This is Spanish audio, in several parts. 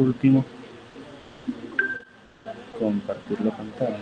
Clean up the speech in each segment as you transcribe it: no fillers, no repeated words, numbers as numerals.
Último, compartir la pantalla.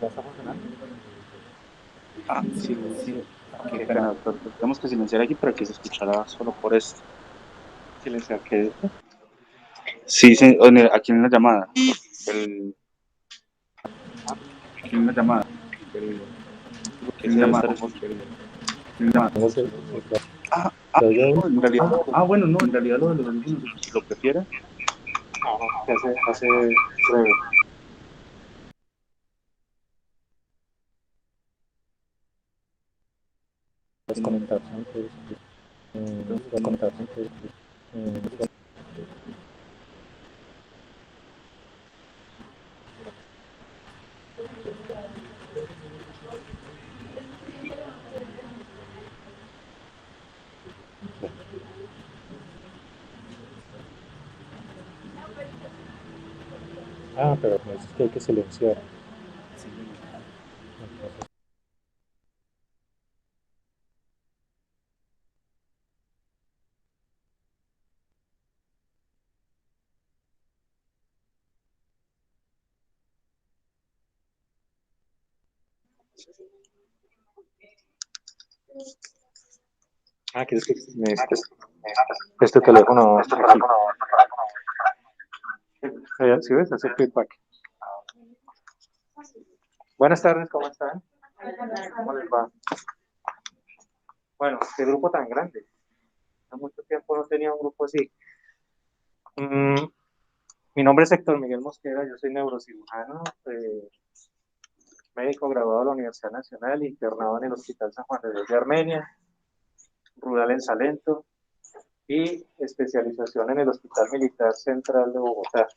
¿Ya está funcionando? Ah, sí, sí. Qué pena, doctor. Tenemos que silenciar aquí para que se escuchara solo por esto. Silenciar que. Sí, sí, aquí en la llamada. El, aquí en la llamada. El, Porque aquí en se la debe llamada. estar Pongo en la llamada. no sé, Ah, ¿se oye bien? no, en realidad. Bueno, no, en realidad lo de los audífonos, si lo prefiere. No, no, que hace breve. Desconectarse antes. Desconectarse antes. Ah, pero me dices que hay que silenciar. Entonces, ¿quieres que necesites este teléfono aquí? ¿Sí ves? Hace feedback. Buenas tardes, ¿cómo están? ¿Cómo les va? Bueno, qué grupo tan grande. Hace mucho tiempo no tenía un grupo así. Mm, Mi nombre es Héctor Miguel Mosquera, yo soy neurocirujano, médico graduado de la Universidad Nacional, internado en el Hospital San Juan de Dios de Armenia, rural en Salento y especialización en el Hospital Militar Central de Bogotá.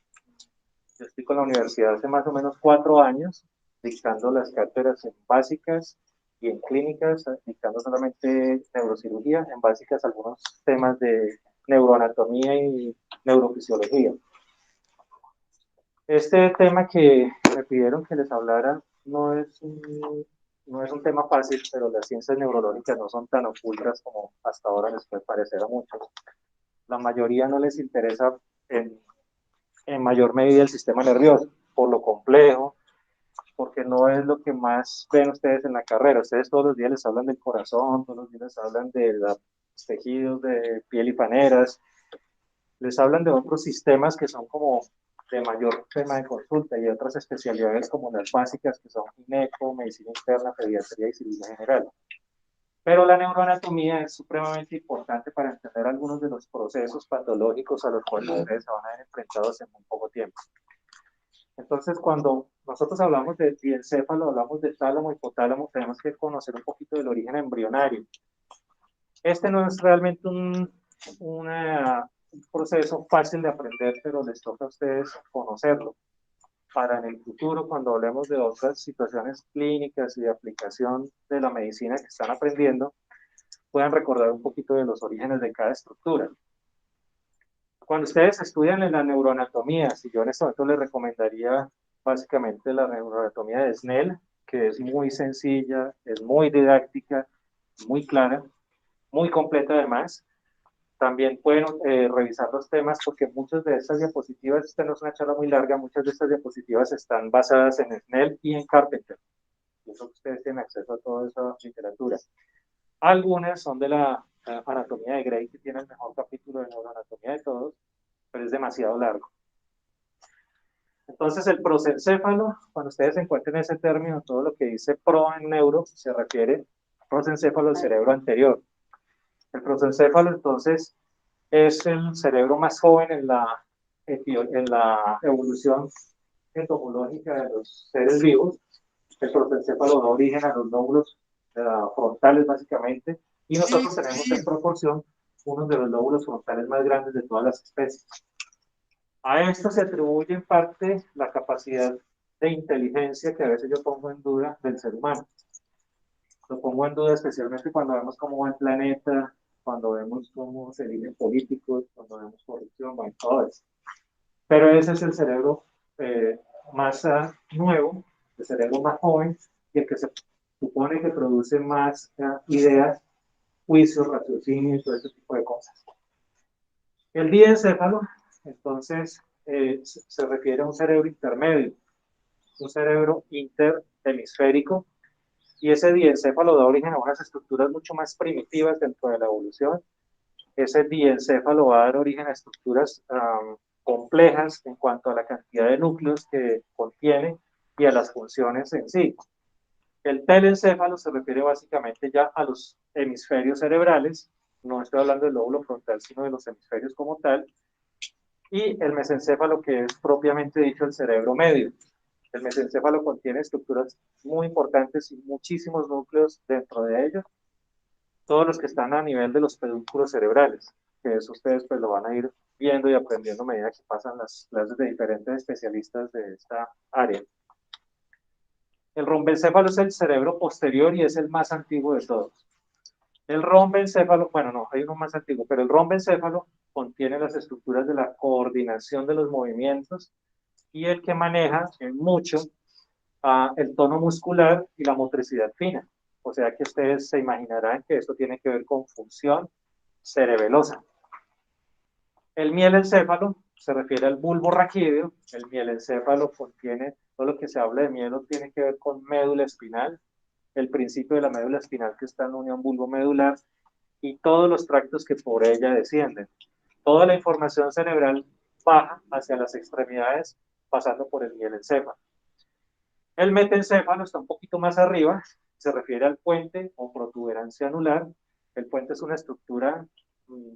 Yo estoy con la universidad hace más o menos 4 años, dictando las cátedras en básicas y en clínicas, dictando solamente neurocirugía, en básicas algunos temas de neuroanatomía y neurofisiología. Este tema que me pidieron que les hablara no es un tema fácil, pero las ciencias neurológicas no son tan ocultas como hasta ahora les puede parecer a muchos. La mayoría no les interesa en, en mayor medida el sistema nervioso, por lo complejo, porque no es lo que más ven ustedes en la carrera. Ustedes todos los días les hablan del corazón, todos los días les hablan de los tejidos de piel y paneras, les hablan de otros sistemas que son como de mayor tema de consulta y otras especialidades como las básicas que son gineco, medicina interna, pediatría y cirugía general. Pero la neuroanatomía es supremamente importante para entender algunos de los procesos patológicos a los cuales ustedes se van a ver enfrentados en muy poco tiempo. Entonces, cuando nosotros hablamos de diencéfalo, hablamos de tálamo, hipotálamo, tenemos que conocer un poquito del origen embrionario. Este no es realmente un proceso fácil de aprender, pero les toca a ustedes conocerlo para en el futuro, cuando hablemos de otras situaciones clínicas y de aplicación de la medicina que están aprendiendo, puedan recordar un poquito de los orígenes de cada estructura. Cuando ustedes estudian en la neuroanatomía, si yo en este momento les recomendaría básicamente la neuroanatomía de Snell, que es muy sencilla, es muy didáctica, muy clara, muy completa además. También pueden revisar los temas porque muchas de estas diapositivas, esta no es una charla muy larga, muchas de estas diapositivas están basadas en Snell y en Carpenter. Yo creo que ustedes tienen acceso a toda esa literatura. Algunas son de la anatomía de Gray, que tiene el mejor capítulo de neuroanatomía de todos, pero es demasiado largo. Entonces, el prosencéfalo, cuando ustedes encuentren ese término, todo lo que dice pro en neuro se refiere prosencéfalo al cerebro anterior. El prosencéfalo, entonces, es el cerebro más joven en la evolución entomológica de los seres vivos. El prosencéfalo da origen a los lóbulos frontales básicamente, y nosotros tenemos en proporción uno de los lóbulos frontales más grandes de todas las especies. A esto se atribuye en parte la capacidad de inteligencia que a veces yo pongo en duda del ser humano. Lo pongo en duda especialmente cuando vemos cómo va el planeta, cuando vemos cómo se eligen políticos, cuando vemos corrupción, bueno, todo eso. Pero ese es el cerebro más nuevo, el cerebro más joven, y el que se supone que produce más ideas, juicios, raciocinio y todo ese tipo de cosas. El diencéfalo, entonces, se refiere a un cerebro intermedio, un cerebro interhemisférico, y ese diencéfalo da origen a unas estructuras mucho más primitivas dentro de la evolución. Ese diencéfalo va a dar origen a estructuras complejas en cuanto a la cantidad de núcleos que contiene y a las funciones en sí. El telencéfalo se refiere básicamente ya a los hemisferios cerebrales, no estoy hablando del lóbulo frontal, sino de los hemisferios como tal, y el mesencéfalo, que es propiamente dicho el cerebro medio. El mesencéfalo contiene estructuras muy importantes y muchísimos núcleos dentro de ellos, todos los que están a nivel de los pedúnculos cerebrales, que eso ustedes pues lo van a ir viendo y aprendiendo a medida que pasan las clases de diferentes especialistas de esta área. El rombencéfalo es el cerebro posterior y es el más antiguo de todos. El rombencéfalo, bueno, no, hay uno más antiguo, pero el rombencéfalo contiene las estructuras de la coordinación de los movimientos y el que maneja en mucho el tono muscular y la motricidad fina. O sea que ustedes se imaginarán que esto tiene que ver con función cerebelosa. El mielencéfalo se refiere al bulbo raquídeo. El mielencéfalo contiene, todo lo que se habla de mielo tiene que ver con médula espinal, el principio de la médula espinal que está en la unión bulbo-medular y todos los tractos que por ella descienden. Toda la información cerebral baja hacia las extremidades pasando por el mielencéfalo. El metencéfalo está un poquito más arriba, se refiere al puente o protuberancia anular. El puente es una estructura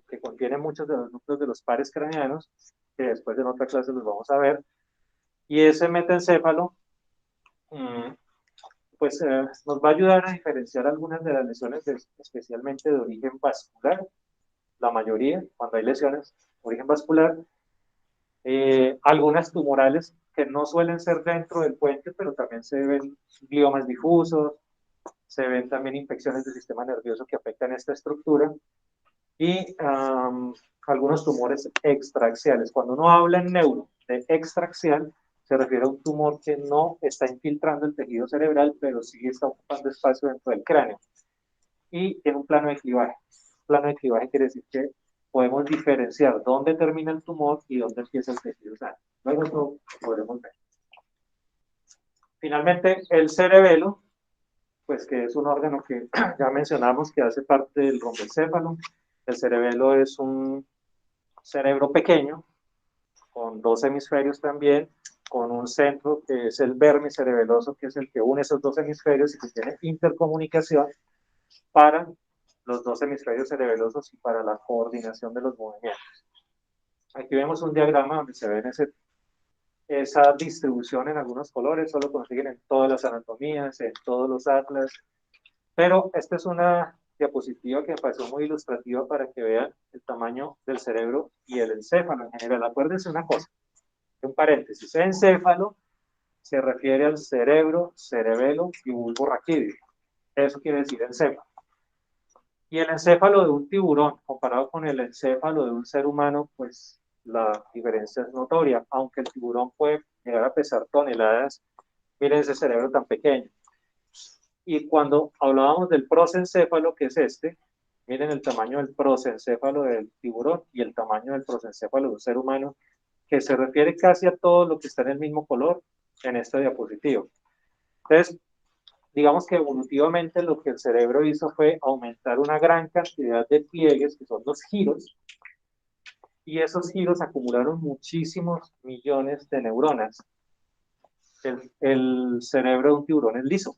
que contiene muchos de los núcleos de los pares craneanos, que después en otra clase los vamos a ver. Y ese metencéfalo, pues nos va a ayudar a diferenciar algunas de las lesiones, especialmente de origen vascular, la mayoría, cuando hay lesiones de origen vascular, algunas tumorales que no suelen ser dentro del puente, pero también se ven gliomas difusos, se ven también infecciones del sistema nervioso que afectan esta estructura y algunos tumores extraaxiales. Cuando uno habla en neuro de extraaxial, se refiere a un tumor que no está infiltrando el tejido cerebral, pero sí está ocupando espacio dentro del cráneo y tiene un plano de clivaje. Plano de clivaje quiere decir que podemos diferenciar dónde termina el tumor y dónde empieza el tejido sano. Luego lo podremos ver. Finalmente, el cerebelo, pues que es un órgano que ya mencionamos que hace parte del rombencéfalo. El cerebelo es un cerebro pequeño, con dos hemisferios también, con un centro que es el vermis cerebeloso, que es el que une esos dos hemisferios y que tiene intercomunicación para los dos hemisferios cerebelosos y para la coordinación de los movimientos. Aquí vemos un diagrama donde se ven esa distribución en algunos colores, solo consiguen en todas las anatomías, en todos los atlas, pero esta es una diapositiva que me pareció muy ilustrativa para que vean el tamaño del cerebro y el encéfalo en general. Acuérdense una cosa, un paréntesis, encéfalo se refiere al cerebro, cerebelo y bulbo raquídeo. Eso quiere decir encéfalo. Y el encéfalo de un tiburón comparado con el encéfalo de un ser humano, pues la diferencia es notoria. Aunque el tiburón puede llegar a pesar toneladas, miren ese cerebro tan pequeño. Y cuando hablábamos del prosencéfalo, que es este, miren el tamaño del prosencéfalo del tiburón y el tamaño del prosencéfalo de un ser humano, que se refiere casi a todo lo que está en el mismo color en esta diapositiva. Entonces, digamos que evolutivamente lo que el cerebro hizo fue aumentar una gran cantidad de pliegues, que son los giros, y esos giros acumularon muchísimos millones de neuronas. El cerebro de un tiburón es liso,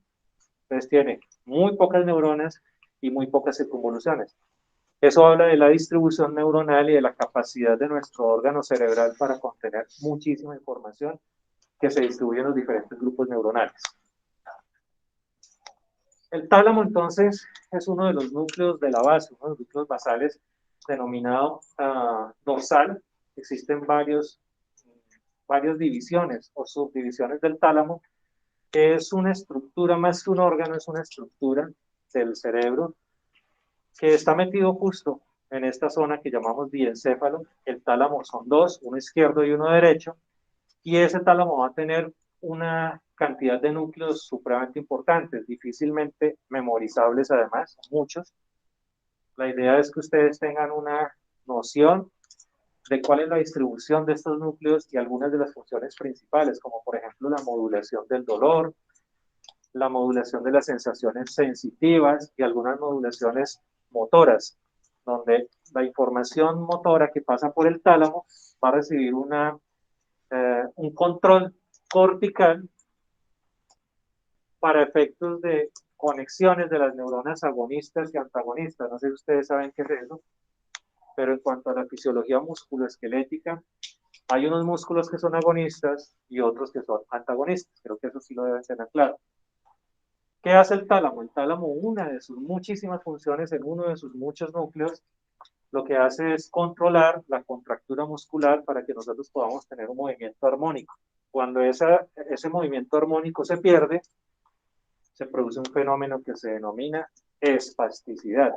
entonces tiene muy pocas neuronas y muy pocas circunvoluciones. Eso habla de la distribución neuronal y de la capacidad de nuestro órgano cerebral para contener muchísima información que se distribuye en los diferentes grupos neuronales. El tálamo, entonces, es uno de los núcleos de la base, uno de los núcleos basales, denominado dorsal. Existen varias divisiones o subdivisiones del tálamo, que es una estructura, más que un órgano, es una estructura del cerebro que está metido justo en esta zona que llamamos diencéfalo. El tálamo son dos, uno izquierdo y uno derecho, y ese tálamo va a tener una cantidad de núcleos supremamente importantes, difícilmente memorizables además, muchos. La idea es que ustedes tengan una noción de cuál es la distribución de estos núcleos y algunas de las funciones principales, como por ejemplo la modulación del dolor, la modulación de las sensaciones sensitivas y algunas modulaciones motoras, donde la información motora que pasa por el tálamo va a recibir un control cortical para efectos de conexiones de las neuronas agonistas y antagonistas. No sé si ustedes saben qué es eso, pero en cuanto a la fisiología musculoesquelética, hay unos músculos que son agonistas y otros que son antagonistas. Creo que eso sí lo deben tener claro. ¿Qué hace el tálamo? El tálamo, una de sus muchísimas funciones en uno de sus muchos núcleos, lo que hace es controlar la contractura muscular para que nosotros podamos tener un movimiento armónico. Cuando ese movimiento armónico se pierde, se produce un fenómeno que se denomina espasticidad.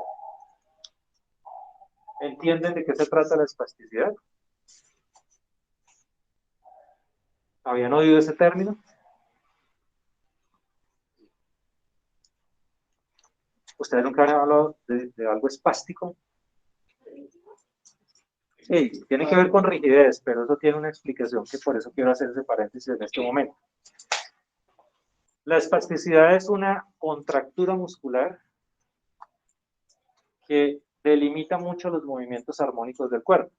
¿Entienden de qué se trata la espasticidad? ¿Habían oído ese término? ¿Ustedes nunca han hablado de algo espástico? Sí, tiene que ver con rigidez, pero eso tiene una explicación que por eso quiero hacer ese paréntesis en este momento. La espasticidad es una contractura muscular que delimita mucho los movimientos armónicos del cuerpo.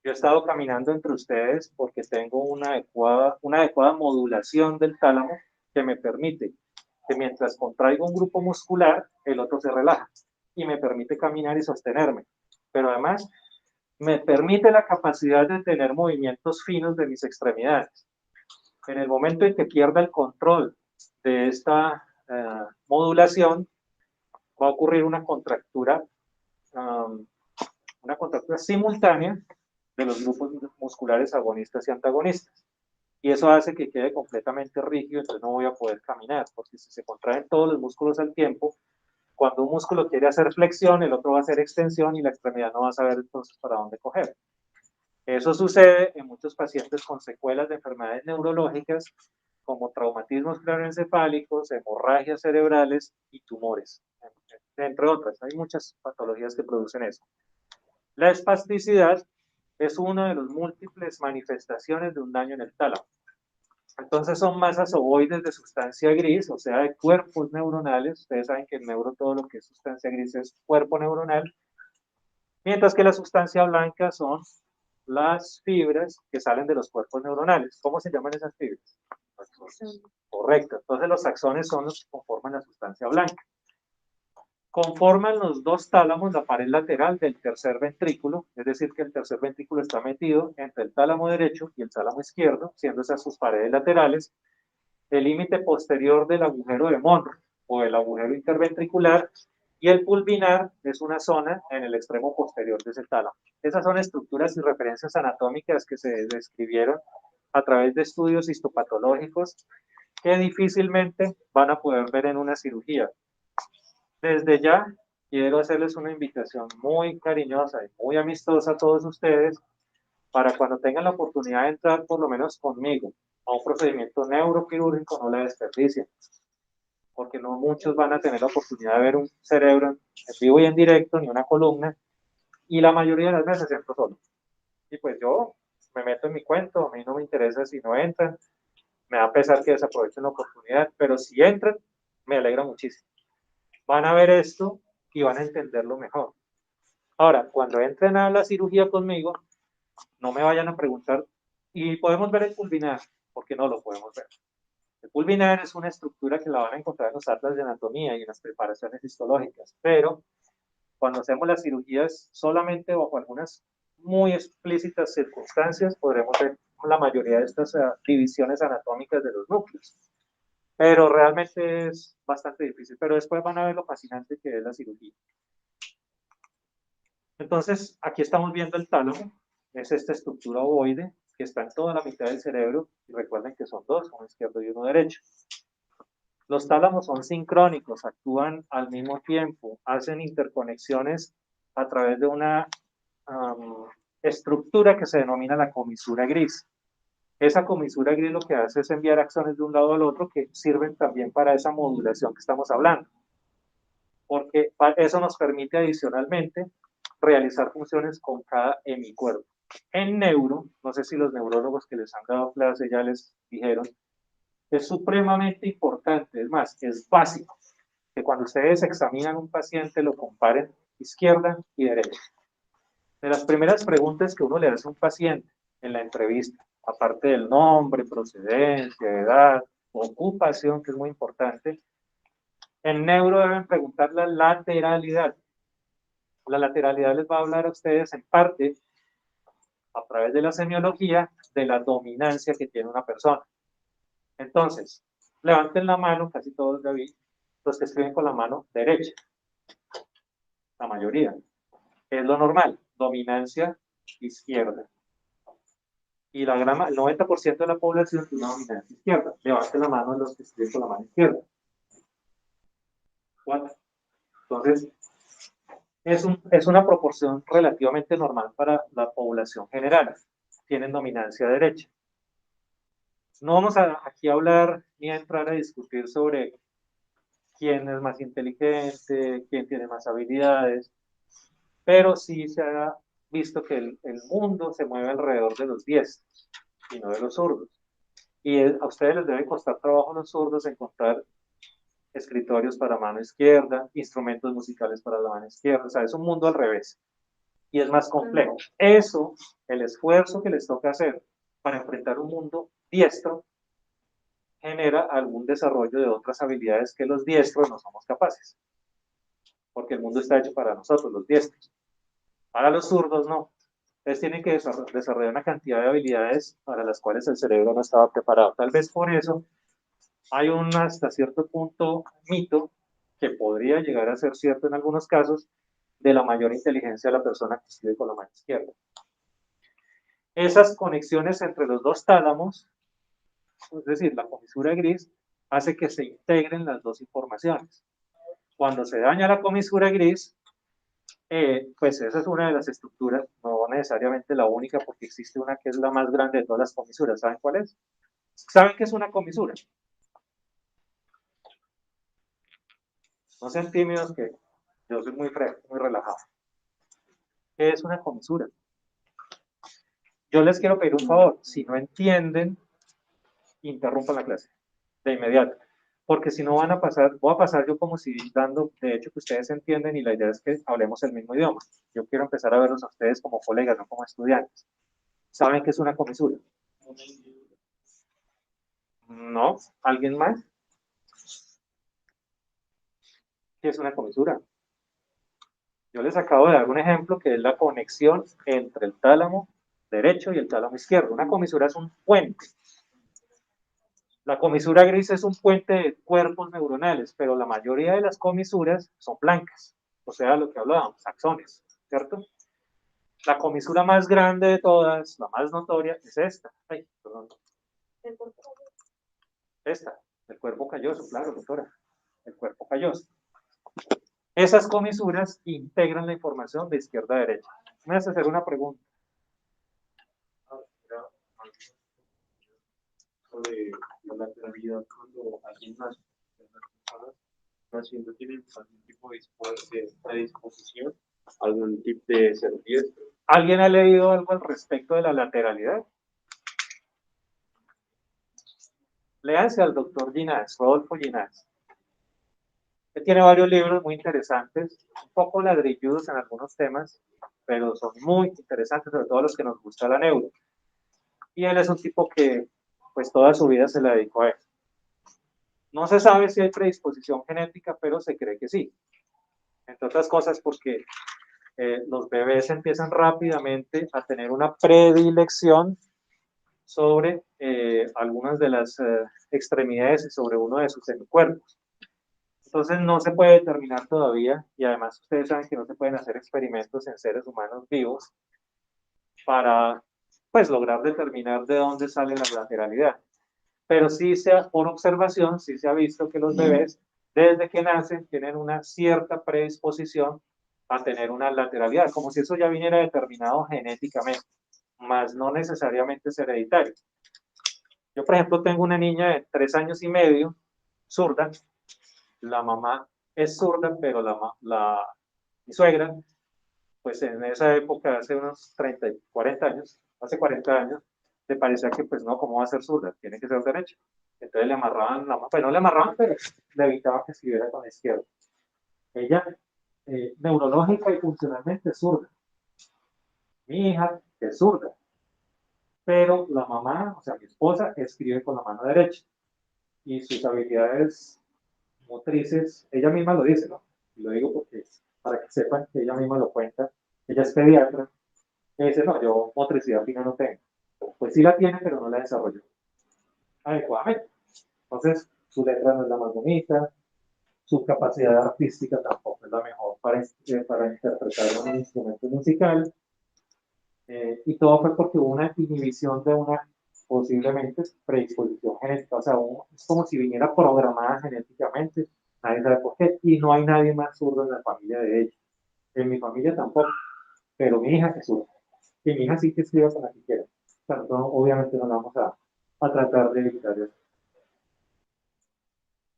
Yo he estado caminando entre ustedes porque tengo una adecuada modulación del tálamo que me permite que mientras contraigo un grupo muscular, el otro se relaja y me permite caminar y sostenerme. Pero además me permite la capacidad de tener movimientos finos de mis extremidades. En el momento en que pierda el control de esta modulación, va a ocurrir una contractura simultánea de los grupos musculares agonistas y antagonistas. Y eso hace que quede completamente rígido, entonces no voy a poder caminar, porque si se contraen todos los músculos al tiempo, cuando un músculo quiere hacer flexión, el otro va a hacer extensión y la extremidad no va a saber entonces para dónde coger. Eso sucede en muchos pacientes con secuelas de enfermedades neurológicas como traumatismos craneoencefálicos, hemorragias cerebrales y tumores, entre otras. Hay muchas patologías que producen eso. La espasticidad es una de las múltiples manifestaciones de un daño en el tálamo. Entonces son masas ovoides de sustancia gris, o sea, de cuerpos neuronales. Ustedes saben que en neuro todo lo que es sustancia gris es cuerpo neuronal, mientras que la sustancia blanca son las fibras que salen de los cuerpos neuronales. ¿Cómo se llaman esas fibras? Correcto. Entonces los axones son los que conforman la sustancia blanca. Conforman los dos tálamos la pared lateral del tercer ventrículo, es decir, que el tercer ventrículo está metido entre el tálamo derecho y el tálamo izquierdo, siendo esas sus paredes laterales. El límite posterior del agujero de Monro o el agujero interventricular, y el pulvinar es una zona en el extremo posterior de ese tálamo. Esas son estructuras y referencias anatómicas que se describieron a través de estudios histopatológicos que difícilmente van a poder ver en una cirugía. Desde ya quiero hacerles una invitación muy cariñosa y muy amistosa a todos ustedes para cuando tengan la oportunidad de entrar por lo menos conmigo a un procedimiento neuroquirúrgico, no la desperdicien, porque no muchos van a tener la oportunidad de ver un cerebro en vivo y en directo, ni una columna, y la mayoría de las veces entro solo. Y pues yo me meto en mi cuento, a mí no me interesa si no entran, me da pesar que desaprovechen la oportunidad, pero si entran, me alegra muchísimo. Van a ver esto y van a entenderlo mejor. Ahora, cuando entren a la cirugía conmigo, no me vayan a preguntar, ¿y podemos ver el pulvinar? Porque no lo podemos ver. El pulvinar es una estructura que la van a encontrar en los atlas de anatomía y en las preparaciones histológicas, pero cuando hacemos las cirugías solamente bajo algunas muy explícitas circunstancias podremos ver la mayoría de estas divisiones anatómicas de los núcleos. pero realmente es bastante difícil. Pero después van a ver lo fascinante que es la cirugía. Entonces, aquí estamos viendo el tálamo, es esta estructura ovoide que está en toda la mitad del cerebro, y recuerden que son dos, uno izquierdo y uno derecho. Los tálamos son sincrónicos, actúan al mismo tiempo, hacen interconexiones a través de una estructura que se denomina la comisura gris. Esa comisura gris lo que hace es enviar axones de un lado al otro que sirven también para esa modulación que estamos hablando, porque eso nos permite adicionalmente realizar funciones con cada hemicuerpo. En neuro, no sé si los neurólogos que les han dado clase ya les dijeron, es supremamente importante, es más, es básico, que cuando ustedes examinan un paciente lo comparen izquierda y derecha. De las primeras preguntas que uno le hace a un paciente en la entrevista, aparte del nombre, procedencia, edad, ocupación, que es muy importante, en neuro deben preguntar la lateralidad. La lateralidad les va a hablar a ustedes en parte, a través de la semiología, de la dominancia que tiene una persona. Entonces, levanten la mano, casi todos, David, los que escriben con la mano derecha, la mayoría. Es lo normal, dominancia izquierda. Y el 90% de la población tiene una dominancia izquierda. Levanten la mano los que escriben con la mano izquierda. 4. Entonces, es una proporción relativamente normal para la población general. Tienen dominancia derecha. No vamos aquí a hablar ni a entrar a discutir sobre quién es más inteligente, quién tiene más habilidades, pero sí se ha visto que el mundo se mueve alrededor de los diestros y no de los zurdos. Y a ustedes les debe costar trabajo a los zurdos encontrar escritorios para mano izquierda, instrumentos musicales para la mano izquierda, o sea, es un mundo al revés y es más complejo. Eso, el esfuerzo que les toca hacer para enfrentar un mundo diestro, genera algún desarrollo de otras habilidades que los diestros no somos capaces, porque el mundo está hecho para nosotros, los diestros. Para los zurdos, no. Entonces tienen que desarrollar una cantidad de habilidades para las cuales el cerebro no estaba preparado. Tal vez por eso hay un hasta cierto punto mito, que podría llegar a ser cierto en algunos casos, de la mayor inteligencia de la persona que escribe con la mano izquierda. Esas conexiones entre los dos tálamos, es decir, la comisura gris, hace que se integren las dos informaciones. Cuando se daña la comisura gris, pues esa es una de las estructuras, no necesariamente la única, porque existe una que es la más grande de todas las comisuras. ¿Saben cuál es? ¿Saben qué es una comisura? No sean tímidos, que yo soy muy fresco, muy relajado. ¿Qué es una comisura? Yo les quiero pedir un favor, si no entienden, interrumpan la clase de inmediato, porque si no van a pasar, voy a pasar yo como si dando, de hecho, que ustedes entienden, y la idea es que hablemos el mismo idioma. Yo quiero empezar a verlos a ustedes como colegas, no como estudiantes. ¿Saben qué es una comisura? ¿No? ¿Alguien más? ¿Qué es una comisura? Yo les acabo de dar un ejemplo que es la conexión entre el tálamo derecho y el tálamo izquierdo. Una comisura es un puente. La comisura gris es un puente de cuerpos neuronales, pero la mayoría de las comisuras son blancas, o sea, lo que hablábamos, axones, ¿cierto? La comisura más grande de todas, la más notoria, es esta. Ay, perdón. Esta, el cuerpo calloso, claro, doctora, el cuerpo calloso. Esas comisuras integran la información de izquierda a derecha. Me vas a hacer una pregunta. Sobre la lateralidad cuando alguien nace, las personas naciendo tienen algún tipo de predisposición, algún tipo de ser diestro. ¿Alguien ha leído algo al respecto de la lateralidad? Léanse al doctor Ginás, Rodolfo Ginás. Él tiene varios libros muy interesantes, un poco ladrilludos en algunos temas, pero son muy interesantes, sobre todo los que nos gusta la neuro. Y él es un tipo que, pues, toda su vida se la dedicó a eso. No se sabe si hay predisposición genética, pero se cree que sí. Entre otras cosas porque los bebés empiezan rápidamente a tener una predilección sobre algunas de las extremidades y sobre uno de sus semicuerpos. Entonces no se puede determinar todavía, y además ustedes saben que no se pueden hacer experimentos en seres humanos vivos para pues lograr determinar de dónde sale la lateralidad. Pero sí por observación, sí se ha visto que los bebés desde que nacen tienen una cierta predisposición a tener una lateralidad, como si eso ya viniera determinado genéticamente, más no necesariamente es hereditario. Yo, por ejemplo, tengo una niña de 3 años y medio, zurda. La mamá es zurda, pero mi suegra, pues en esa época, hace unos 30, 40 años, hace 40 años, le parecía que pues no, ¿cómo va a ser zurda? Tiene que ser derecha. Entonces le amarraban la mano, pues no le amarraban, pero le evitaban que escribiera con la izquierda. Ella, neurológica y funcionalmente es zurda. Mi hija es zurda, pero la mamá, o sea, mi esposa, escribe con la mano derecha. Y sus habilidades motrices, ella misma lo dice, ¿no? Y lo digo porque, para que sepan que ella misma lo cuenta, ella es pediatra, y dice, no, yo motricidad fina no tengo. Pues sí la tiene, pero no la desarrolló adecuadamente. Entonces, su letra no es la más bonita, su capacidad artística tampoco es la mejor para interpretar un instrumento musical, y todo fue porque hubo una inhibición de una posiblemente predisposición genética, o sea, es como si viniera programada genéticamente, nadie sabe por qué, y no hay nadie más zurdo en la familia de ella. En mi familia tampoco, pero mi hija es zurda, y mi hija sí que escribe con la que quiera. O sea, obviamente no la vamos a tratar de evitar eso.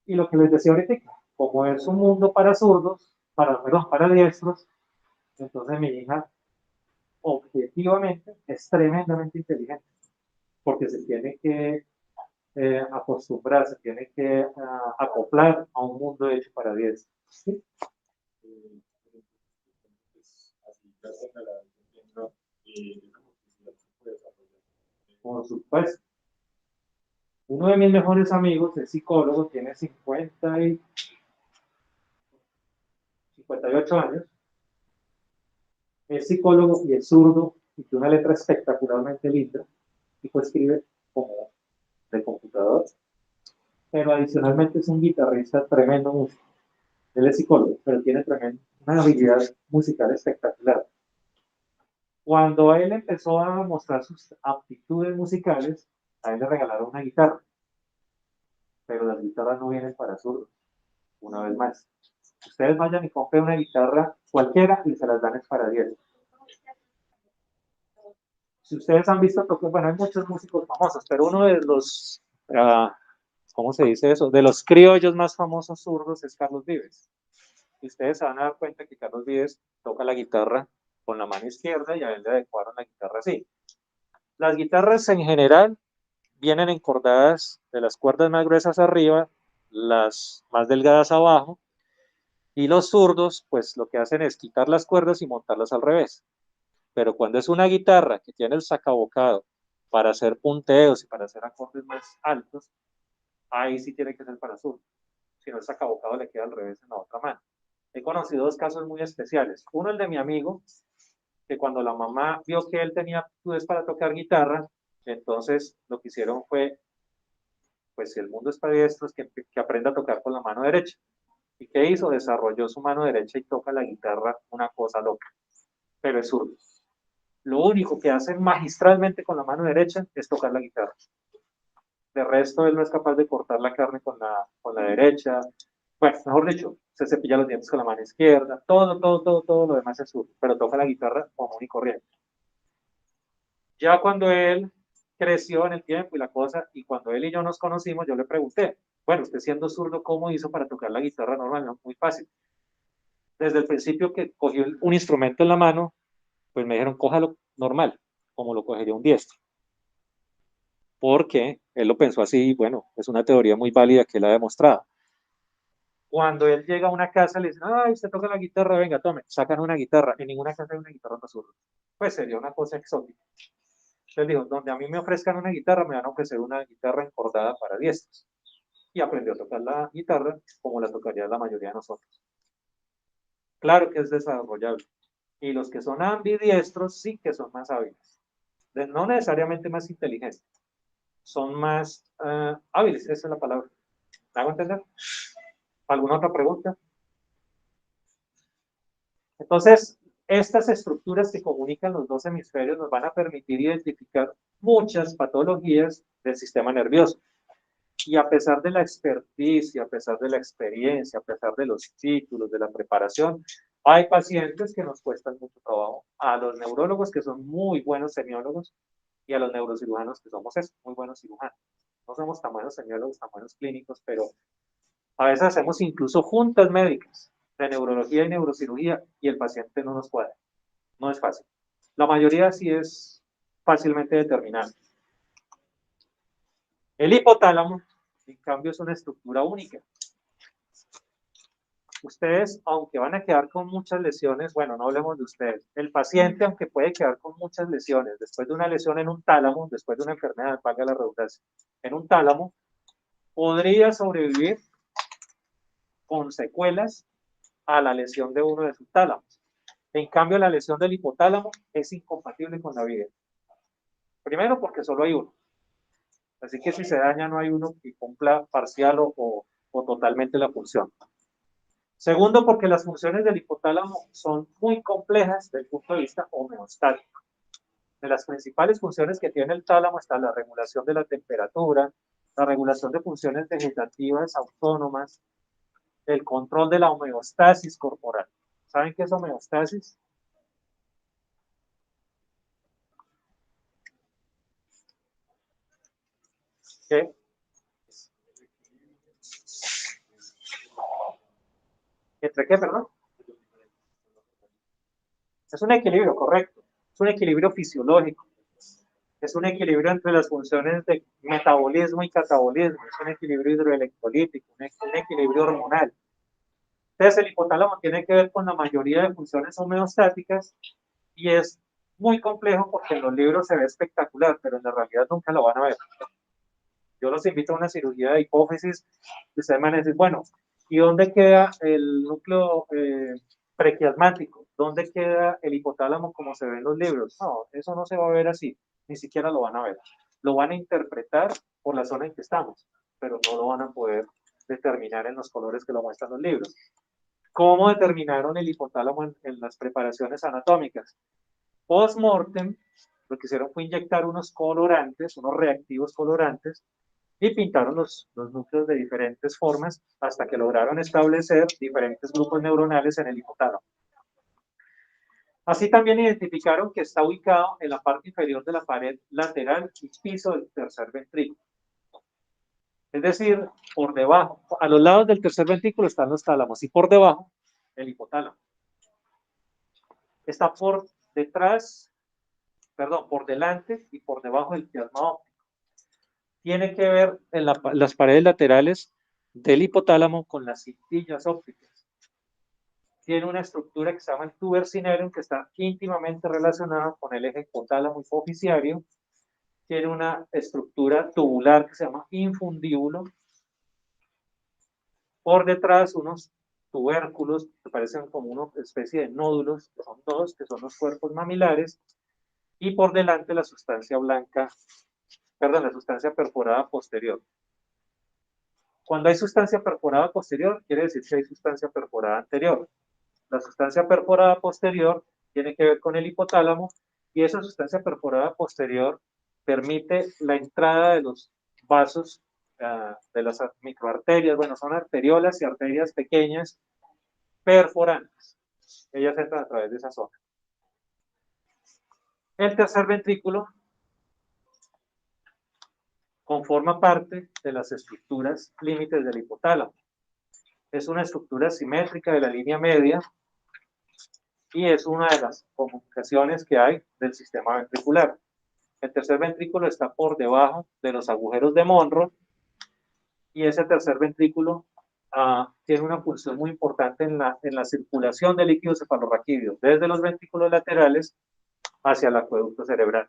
Y lo que les decía ahorita, como es un mundo para zurdos, para diestros, entonces mi hija objetivamente es tremendamente inteligente, porque se tiene que acostumbrar, se tiene que acoplar a un mundo hecho para diestros. ¿Sí? Por supuesto. Uno de mis mejores amigos es psicólogo, tiene 58 años, es psicólogo y es zurdo, y tiene una letra espectacularmente linda, y pues escribe como de computador, pero adicionalmente es un guitarrista tremendo músico. Él es psicólogo, pero tiene una habilidad musical espectacular. Cuando él empezó a mostrar sus aptitudes musicales, a él le regalaron una guitarra, pero las guitarras no vienen para zurdos, una vez más. Ustedes vayan y compren una guitarra cualquiera y se las dan es para 10. Si ustedes han visto tocar, bueno, hay muchos músicos famosos, pero uno de los, ¿cómo se dice eso? De los criollos más famosos zurdos es Carlos Vives. Y ustedes se van a dar cuenta que Carlos Vives toca la guitarra con la mano izquierda y a él le adecuaron la guitarra así. Las guitarras en general vienen encordadas de las cuerdas más gruesas arriba, las más delgadas abajo, y los zurdos pues lo que hacen es quitar las cuerdas y montarlas al revés. Pero cuando es una guitarra que tiene el sacabocado para hacer punteos y para hacer acordes más altos, ahí sí tiene que ser para zurdo. Si no, el sacabocado le queda al revés en la otra mano. He conocido 2 casos muy especiales. Uno, el de mi amigo, que cuando la mamá vio que él tenía aptitudes para tocar guitarra, entonces lo que hicieron fue, pues si el mundo es para diestros, que aprenda a tocar con la mano derecha. ¿Y qué hizo? Desarrolló su mano derecha y toca la guitarra, una cosa loca, pero es zurdo. Lo único que hace magistralmente con la mano derecha es tocar la guitarra. De resto, él no es capaz de cortar la carne con la derecha. Bueno, mejor dicho, se cepilla los dientes con la mano izquierda. Todo lo demás es zurdo, pero toca la guitarra común y corriente. Ya cuando él creció en el tiempo y la cosa, y cuando él y yo nos conocimos, yo le pregunté, bueno, usted siendo zurdo, ¿cómo hizo para tocar la guitarra normal? No, muy fácil. Desde el principio que cogió un instrumento en la mano, pues me dijeron, cójalo normal, como lo cogería un diestro. Porque él lo pensó así, y bueno, es una teoría muy válida que él ha demostrado. Cuando él llega a una casa, le dicen, ay, usted toca la guitarra, venga, tome, sacan una guitarra. En ninguna casa hay una guitarra para zurdo. Pues sería una cosa exótica. Entonces dijo, donde a mí me ofrezcan una guitarra, me van a ofrecer una guitarra encordada para diestros. Y aprendió a tocar la guitarra como la tocaría la mayoría de nosotros. Claro que es desarrollable. Y los que son ambidiestros sí que son más hábiles. No necesariamente más inteligentes, son más hábiles, esa es la palabra. ¿Me hago entender? ¿Alguna otra pregunta? Entonces, estas estructuras que comunican los dos hemisferios nos van a permitir identificar muchas patologías del sistema nervioso. Y a pesar de la experticia, a pesar de la experiencia, a pesar de los títulos, de la preparación, hay pacientes que nos cuestan mucho trabajo. A los neurólogos que son muy buenos semiólogos y a los neurocirujanos que somos eso, muy buenos cirujanos. No somos tan buenos semiólogos, tan buenos clínicos, pero a veces hacemos incluso juntas médicas de neurología y neurocirugía y el paciente no nos cuadra. No es fácil. La mayoría sí es fácilmente determinable. El hipotálamo, en cambio, es una estructura única. Ustedes, aunque van a quedar con muchas lesiones, bueno, no hablemos de ustedes, el paciente, aunque puede quedar con muchas lesiones, después de una lesión en un tálamo, después de una enfermedad, valga la redundancia, en un tálamo, podría sobrevivir con secuelas a la lesión de uno de sus tálamos. En cambio, la lesión del hipotálamo es incompatible con la vida. Primero, porque solo hay uno. Así que si se daña, no hay uno que cumpla parcial o totalmente la función. Segundo, porque las funciones del hipotálamo son muy complejas desde el punto de vista homeostático. De las principales funciones que tiene el tálamo está la regulación de la temperatura, la regulación de funciones vegetativas autónomas, el control de la homeostasis corporal. ¿Saben qué es homeostasis? ¿Qué? ¿Entre qué, perdón? Es un equilibrio, correcto. Es un equilibrio fisiológico. Es un equilibrio entre las funciones de metabolismo y catabolismo. Es un equilibrio hidroelectrolítico, un equilibrio hormonal. Entonces, el hipotálamo tiene que ver con la mayoría de funciones homeostáticas y es muy complejo porque en los libros se ve espectacular, pero en la realidad nunca lo van a ver. Yo los invito a una cirugía de hipófisis y ustedes van a decir, bueno, ¿y dónde queda el núcleo prequiasmático? ¿Dónde queda el hipotálamo como se ve en los libros? No, eso no se va a ver así, ni siquiera lo van a ver. Lo van a interpretar por la zona en que estamos, pero no lo van a poder determinar en los colores que lo muestran los libros. ¿Cómo determinaron el hipotálamo en las preparaciones anatómicas? Post-mortem, lo que hicieron fue inyectar unos colorantes, unos reactivos colorantes, y pintaron los núcleos de diferentes formas hasta que lograron establecer diferentes grupos neuronales en el hipotálamo. Así también identificaron que está ubicado en la parte inferior de la pared lateral y piso del tercer ventrículo. Es decir, por debajo, a los lados del tercer ventrículo están los tálamos y por debajo el hipotálamo. Está por detrás, perdón, por delante y por debajo del quiasma óptico. Tiene que ver en las paredes laterales del hipotálamo con las cintillas ópticas. Tiene una estructura que se llama el tuber cinerum, que está íntimamente relacionada con el eje hipotálamo hipofisiario. Tiene una estructura tubular que se llama infundíbulo. Por detrás, unos tubérculos que parecen como una especie de nódulos, que son dos, que son los cuerpos mamilares. Y por delante la sustancia blanca, perdón, la sustancia perforada posterior. Cuando hay sustancia perforada posterior, quiere decir que hay sustancia perforada anterior. La sustancia perforada posterior tiene que ver con el hipotálamo y esa sustancia perforada posterior permite la entrada de los vasos de las microarterias, bueno, son arteriolas y arterias pequeñas perforantes. Ellas entran a través de esa zona. El tercer ventrículo conforma parte de las estructuras límites del hipotálamo. Es una estructura simétrica de la línea media y es una de las comunicaciones que hay del sistema ventricular. El tercer ventrículo está por debajo de los agujeros de Monro y ese tercer ventrículo tiene una función muy importante en la circulación de líquido cefalorraquídeo desde los ventrículos laterales hacia el acueducto cerebral.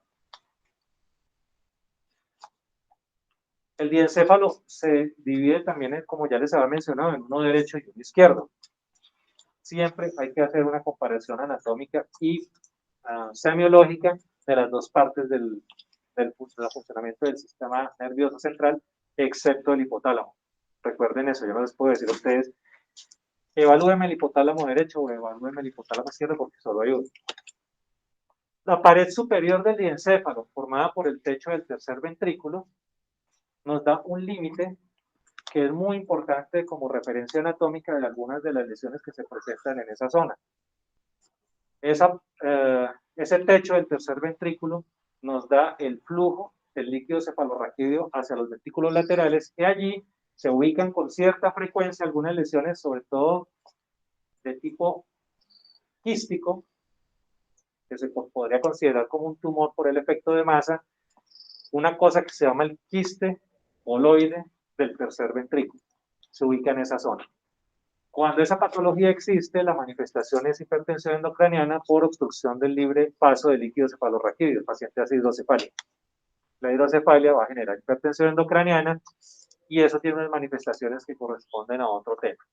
El diencéfalo se divide también, como ya les había mencionado, en uno derecho y uno izquierdo. Siempre hay que hacer una comparación anatómica y semiológica de las dos partes del del funcionamiento del sistema nervioso central, excepto el hipotálamo. Recuerden eso, yo no les puedo decir a ustedes, evalúenme el hipotálamo derecho o evalúenme el hipotálamo izquierdo porque solo hay uno. La pared superior del diencéfalo, formada por el techo del tercer ventrículo, nos da un límite que es muy importante como referencia anatómica de algunas de las lesiones que se presentan en esa zona. Ese techo del tercer ventrículo nos da el flujo del líquido cefalorraquídeo hacia los ventrículos laterales y allí se ubican con cierta frecuencia algunas lesiones, sobre todo de tipo quístico, que se podría considerar como un tumor por el efecto de masa, una cosa que se llama el quiste oloide del tercer ventrículo. Se ubica en esa zona. Cuando esa patología existe, la manifestación es hipertensión endocraniana por obstrucción del libre paso del líquido cefalorraquídeo. El paciente hace hidrocefalia. La hidrocefalia va a generar hipertensión endocraniana y eso tiene unas manifestaciones que corresponden a otro tema.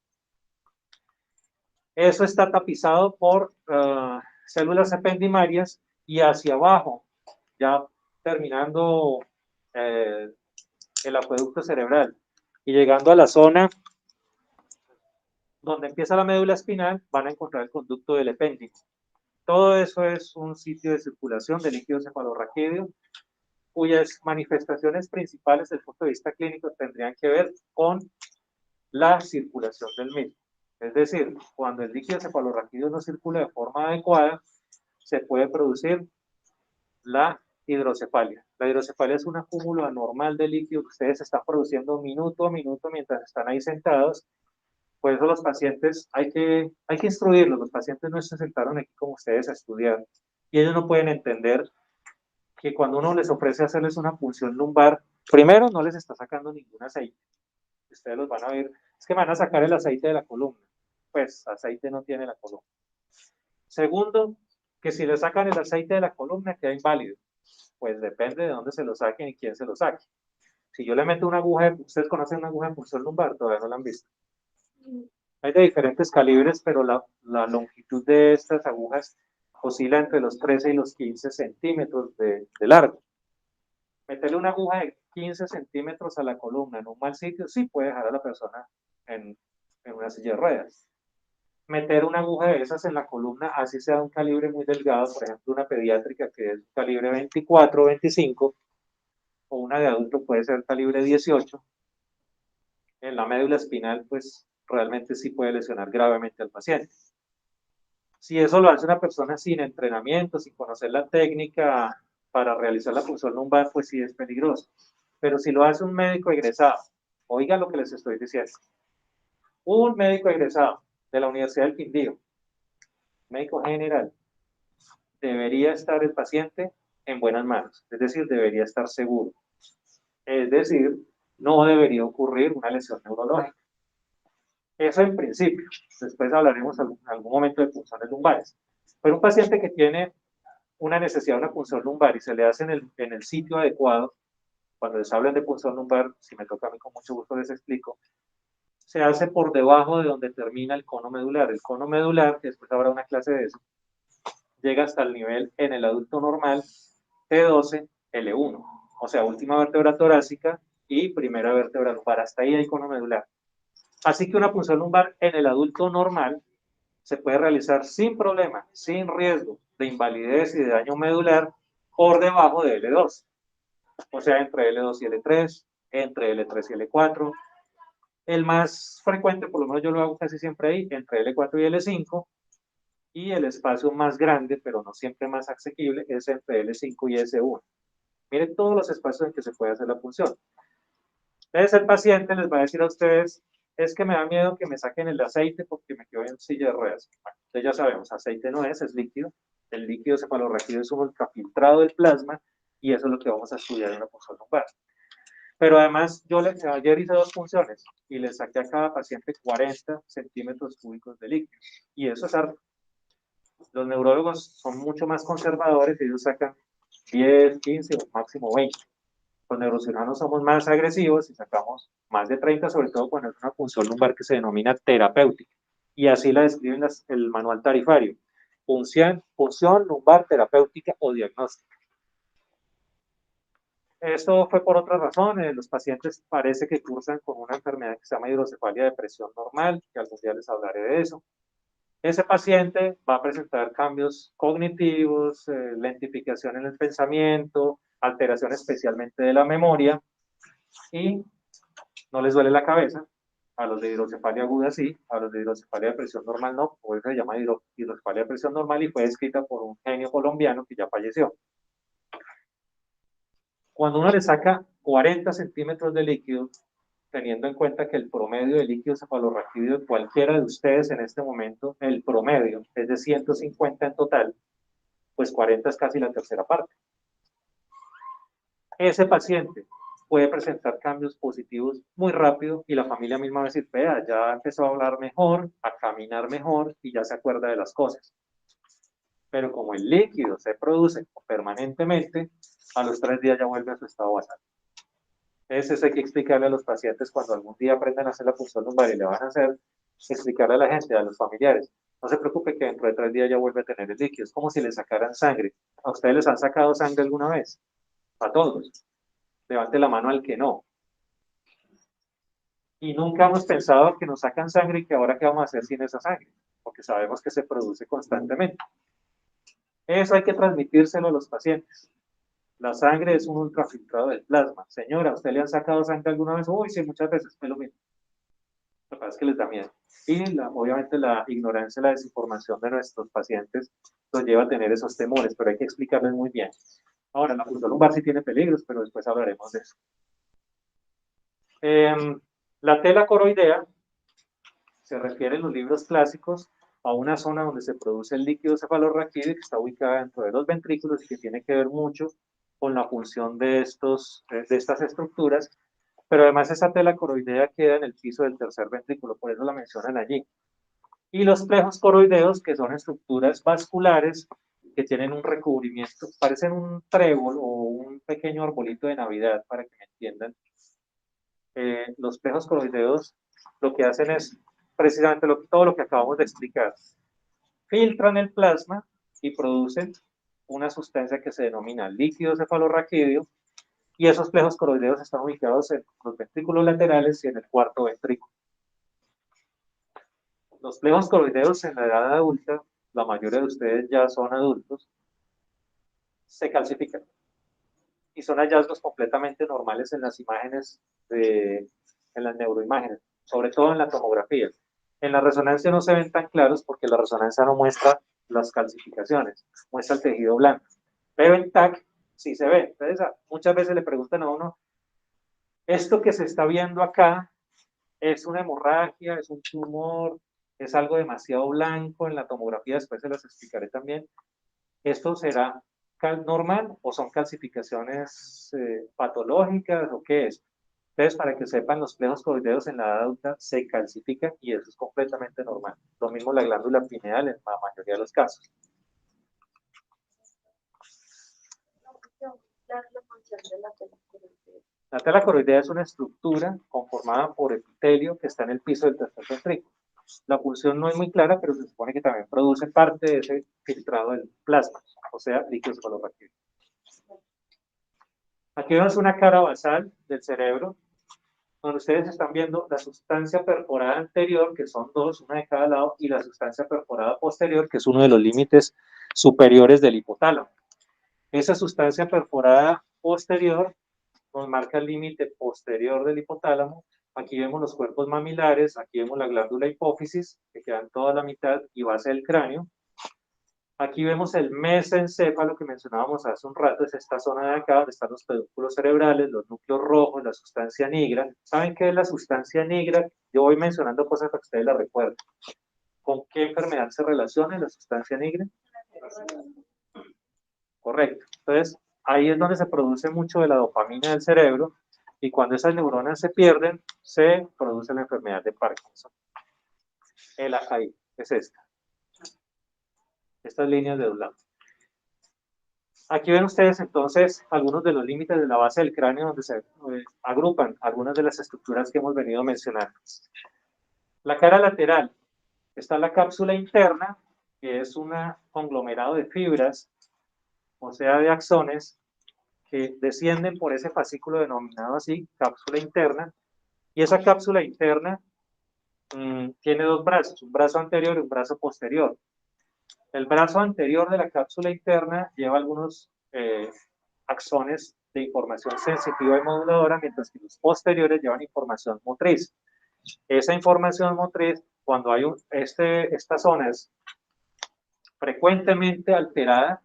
Eso está tapizado por células ependimarias y hacia abajo, ya terminando el acueducto cerebral y llegando a la zona donde empieza la médula espinal, van a encontrar el conducto del epéndice. Todo eso es un sitio de circulación de líquido cefalorraquídeo, cuyas manifestaciones principales desde el punto de vista clínico tendrían que ver con la circulación del mismo. Es decir, cuando el líquido cefalorraquídeo no circula de forma adecuada, se puede producir la hidrocefalia. La hidrocefalia es un acúmulo anormal de líquido que ustedes están produciendo minuto a minuto mientras están ahí sentados. Por eso los pacientes, hay que instruirlos. Los pacientes no se sentaron aquí como ustedes a estudiar y ellos no pueden entender que cuando uno les ofrece hacerles una punción lumbar, primero no les está sacando ningún aceite. Ustedes los van a ver, es que me van a sacar el aceite de la columna. Pues aceite no tiene la columna. Segundo, que si le sacan el aceite de la columna queda inválido. Pues depende de dónde se lo saquen y quién se lo saque. Si yo le meto una aguja, ustedes conocen una aguja de punción lumbar, todavía no la han visto. Hay de diferentes calibres, pero la longitud de estas agujas oscila entre los 13 y los 15 centímetros de largo. Meterle una aguja de 15 centímetros a la columna en un mal sitio, sí puede dejar a la persona en una silla de ruedas. Meter una aguja de esas en la columna, así sea de un calibre muy delgado, por ejemplo una pediátrica que es calibre 24 o 25, o una de adulto puede ser calibre 18, en la médula espinal pues realmente sí puede lesionar gravemente al paciente. Si eso lo hace una persona sin entrenamiento, sin conocer la técnica para realizar la punción lumbar, pues sí es peligroso. Pero si lo hace un médico egresado, oigan lo que les estoy diciendo, un médico egresado de la Universidad del Quindío, médico general, debería estar el paciente en buenas manos, es decir, debería estar seguro. Es decir, no debería ocurrir una lesión neurológica. Eso en principio. Después hablaremos en algún momento de punciones lumbares. Pero un paciente que tiene una necesidad de una punción lumbar y se le hace en el sitio adecuado, cuando les hablan de punción lumbar, si me toca a mí con mucho gusto les explico, se hace por debajo de donde termina el cono medular. El cono medular, que después habrá una clase de eso, llega hasta el nivel en el adulto normal T12, L1, o sea, última vértebra torácica y primera vértebra lumbar. Hasta ahí hay cono medular. Así que una punción lumbar en el adulto normal se puede realizar sin problema, sin riesgo de invalidez y de daño medular por debajo de L2. O sea, entre L2 y L3, entre L3 y L4. El más frecuente, por lo menos yo lo hago casi siempre ahí, entre L4 y L5. Y el espacio más grande, pero no siempre más asequible, es entre L5 y S1. Miren todos los espacios en que se puede hacer la punción. Entonces el paciente les va a decir a ustedes, es que me da miedo que me saquen el aceite porque me quedo en silla de ruedas. Bueno, entonces ya sabemos, aceite no es líquido. El líquido cefalorraquídeo es un ultrafiltrado del plasma y eso es lo que vamos a estudiar en la punción lumbar. Pero además, ayer hice 2 punciones y le saqué a cada paciente 40 centímetros cúbicos de líquido. Y eso es harto. Los neurólogos son mucho más conservadores y ellos sacan 10, 15 o máximo 20. Los neurocirujanos somos más agresivos y sacamos más de 30, sobre todo cuando es una punción lumbar que se denomina terapéutica. Y así la describen el manual tarifario. Punción lumbar terapéutica o diagnóstica. Esto fue por otra razón. Los pacientes parece que cursan con una enfermedad que se llama hidrocefalia de presión normal, que algún día les hablaré de eso. Ese paciente va a presentar cambios cognitivos, lentificación en el pensamiento, alteración especialmente de la memoria, y no les duele la cabeza. A los de hidrocefalia aguda sí, a los de hidrocefalia de presión normal no, por eso se llama hidrocefalia de presión normal y fue descrita por un genio colombiano que ya falleció. Cuando uno le saca 40 centímetros de líquido, teniendo en cuenta que el promedio de líquido cefalorraquídeo de cualquiera de ustedes en este momento, el promedio es de 150 en total, pues 40 es casi la tercera parte. Ese paciente puede presentar cambios positivos muy rápido y la familia misma va a decir, vea, ya empezó a hablar mejor, a caminar mejor y ya se acuerda de las cosas. Pero como el líquido se produce permanentemente, a los 3 días ya vuelve a su estado basal. Eso hay que explicarle a los pacientes cuando algún día aprendan a hacer la punción lumbar y le van a hacer, explicarle a la gente, a los familiares, no se preocupe que dentro de 3 días ya vuelve a tener el líquido, es como si le sacaran sangre. ¿A ustedes les han sacado sangre alguna vez? A todos. Levante la mano al que no. Y nunca hemos pensado que nos sacan sangre y que ahora qué vamos a hacer sin esa sangre, porque sabemos que se produce constantemente. Eso hay que transmitírselo a los pacientes. La sangre es un ultrafiltrado del plasma. Señora, ¿a usted le han sacado sangre alguna vez? Uy, sí, muchas veces, es lo mismo. Lo que pasa es que les da miedo. Y obviamente la ignorancia, la desinformación de nuestros pacientes los lleva a tener esos temores, pero hay que explicarles muy bien. Ahora, la punción lumbar sí tiene peligros, pero después hablaremos de eso. La tela coroidea se refiere en los libros clásicos a una zona donde se produce el líquido cefalorraquídeo que está ubicada dentro de los ventrículos y que tiene que ver mucho con la función de estas estructuras, pero además esa tela coroidea queda en el piso del tercer ventrículo, por eso la mencionan allí. Y los plejos coroideos, que son estructuras vasculares que tienen un recubrimiento, parecen un trébol o un pequeño arbolito de Navidad, para que me entiendan. Los plejos coroideos lo que hacen es precisamente todo lo que acabamos de explicar. Filtran el plasma y producen una sustancia que se denomina líquido cefalorraquídeo, y esos plejos coroideos están ubicados en los ventrículos laterales y en el cuarto ventrículo. Los plejos coroideos en la edad adulta, la mayoría de ustedes ya son adultos, se calcifican. Y son hallazgos completamente normales en las imágenes, en las neuroimágenes, sobre todo en la tomografía. En la resonancia no se ven tan claros porque la resonancia no muestra las calcificaciones, muestra el tejido blanco. Pero en TAC sí se ve. Entonces, muchas veces le preguntan a uno, ¿esto que se está viendo acá es una hemorragia, es un tumor, es algo demasiado blanco? En la tomografía después se las explicaré también. ¿Esto será normal o son calcificaciones patológicas o qué es? Entonces, para que sepan, los plejos coroideos en la edad adulta se calcifican y eso es completamente normal. Lo mismo la glándula pineal en la mayoría de los casos. La tela coroidea es una estructura conformada por epitelio que está en el piso del tercer ventrículo. La función no es muy clara, pero se supone que también produce parte de ese filtrado del plasma, o sea, líquido cefalorraquídeo. Aquí vemos una cara basal del cerebro, donde ustedes están viendo la sustancia perforada anterior, que son dos, una de cada lado, y la sustancia perforada posterior, que es uno de los límites superiores del hipotálamo. Esa sustancia perforada posterior nos marca el límite posterior del hipotálamo. Aquí vemos los cuerpos mamilares, aquí vemos la glándula hipófisis, que queda en toda la mitad y base del cráneo. Aquí vemos el mesencéfalo que mencionábamos hace un rato, es esta zona de acá donde están los pedúnculos cerebrales, los núcleos rojos, la sustancia negra. ¿Saben qué es la sustancia negra? Yo voy mencionando cosas para que ustedes la recuerden. ¿Con qué enfermedad se relaciona la sustancia negra? Correcto. Entonces, ahí es donde se produce mucho de la dopamina del cerebro y cuando esas neuronas se pierden, se produce la enfermedad de Parkinson. El AHI es esta. Estas líneas de lado. Aquí ven ustedes entonces algunos de los límites de la base del cráneo donde se agrupan algunas de las estructuras que hemos venido mencionando. La cara lateral, está la cápsula interna, que es un conglomerado de fibras, o sea, de axones, que descienden por ese fascículo denominado así, cápsula interna, y esa cápsula interna tiene dos brazos, un brazo anterior y un brazo posterior. El brazo anterior de la cápsula interna lleva algunos axones de información sensitiva y moduladora, mientras que los posteriores llevan información motriz. Esa información motriz, cuando hay esta zona es frecuentemente alterada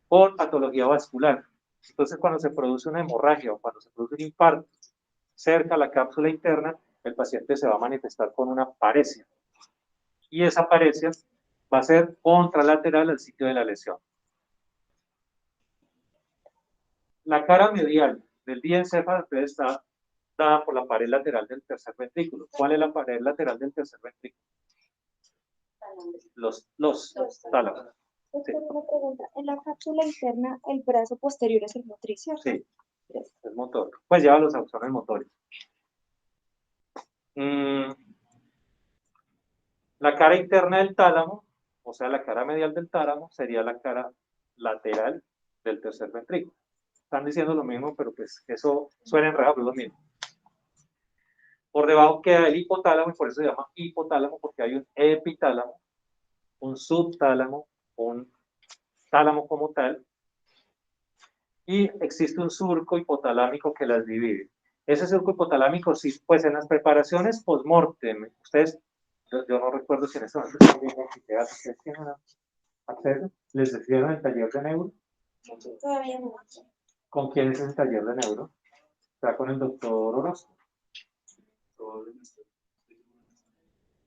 por patología vascular. Entonces, cuando se produce una hemorragia o cuando se produce un infarto cerca a la cápsula interna, el paciente se va a manifestar con una paresia. Y esa paresia va a ser contralateral al sitio de la lesión. La cara medial del diencéfalo está dada por la pared lateral del tercer ventrículo. ¿Cuál es la pared lateral del tercer ventrículo? Los tálamos. Sí. Una pregunta. En la cápsula interna, el brazo posterior es el motriz, ¿cierto? Sí, el motor. Pues lleva los axones motores. La cara interna del tálamo, o sea, la cara medial del tálamo, sería la cara lateral del tercer ventrículo. Están diciendo lo mismo, pero pues eso suena enredado, pero es lo mismo. Por debajo queda el hipotálamo, y por eso se llama hipotálamo, porque hay un epitálamo, un subtálamo, un tálamo como tal, y existe un surco hipotalámico que las divide. Ese surco hipotalámico, sí, pues en las preparaciones post-mortem, ustedes, yo no recuerdo si en ese momento ustedes tienen acceso, les decían el taller de neuro. Todavía no. ¿Con quién es el taller de neuro? Está con el doctor Orozco.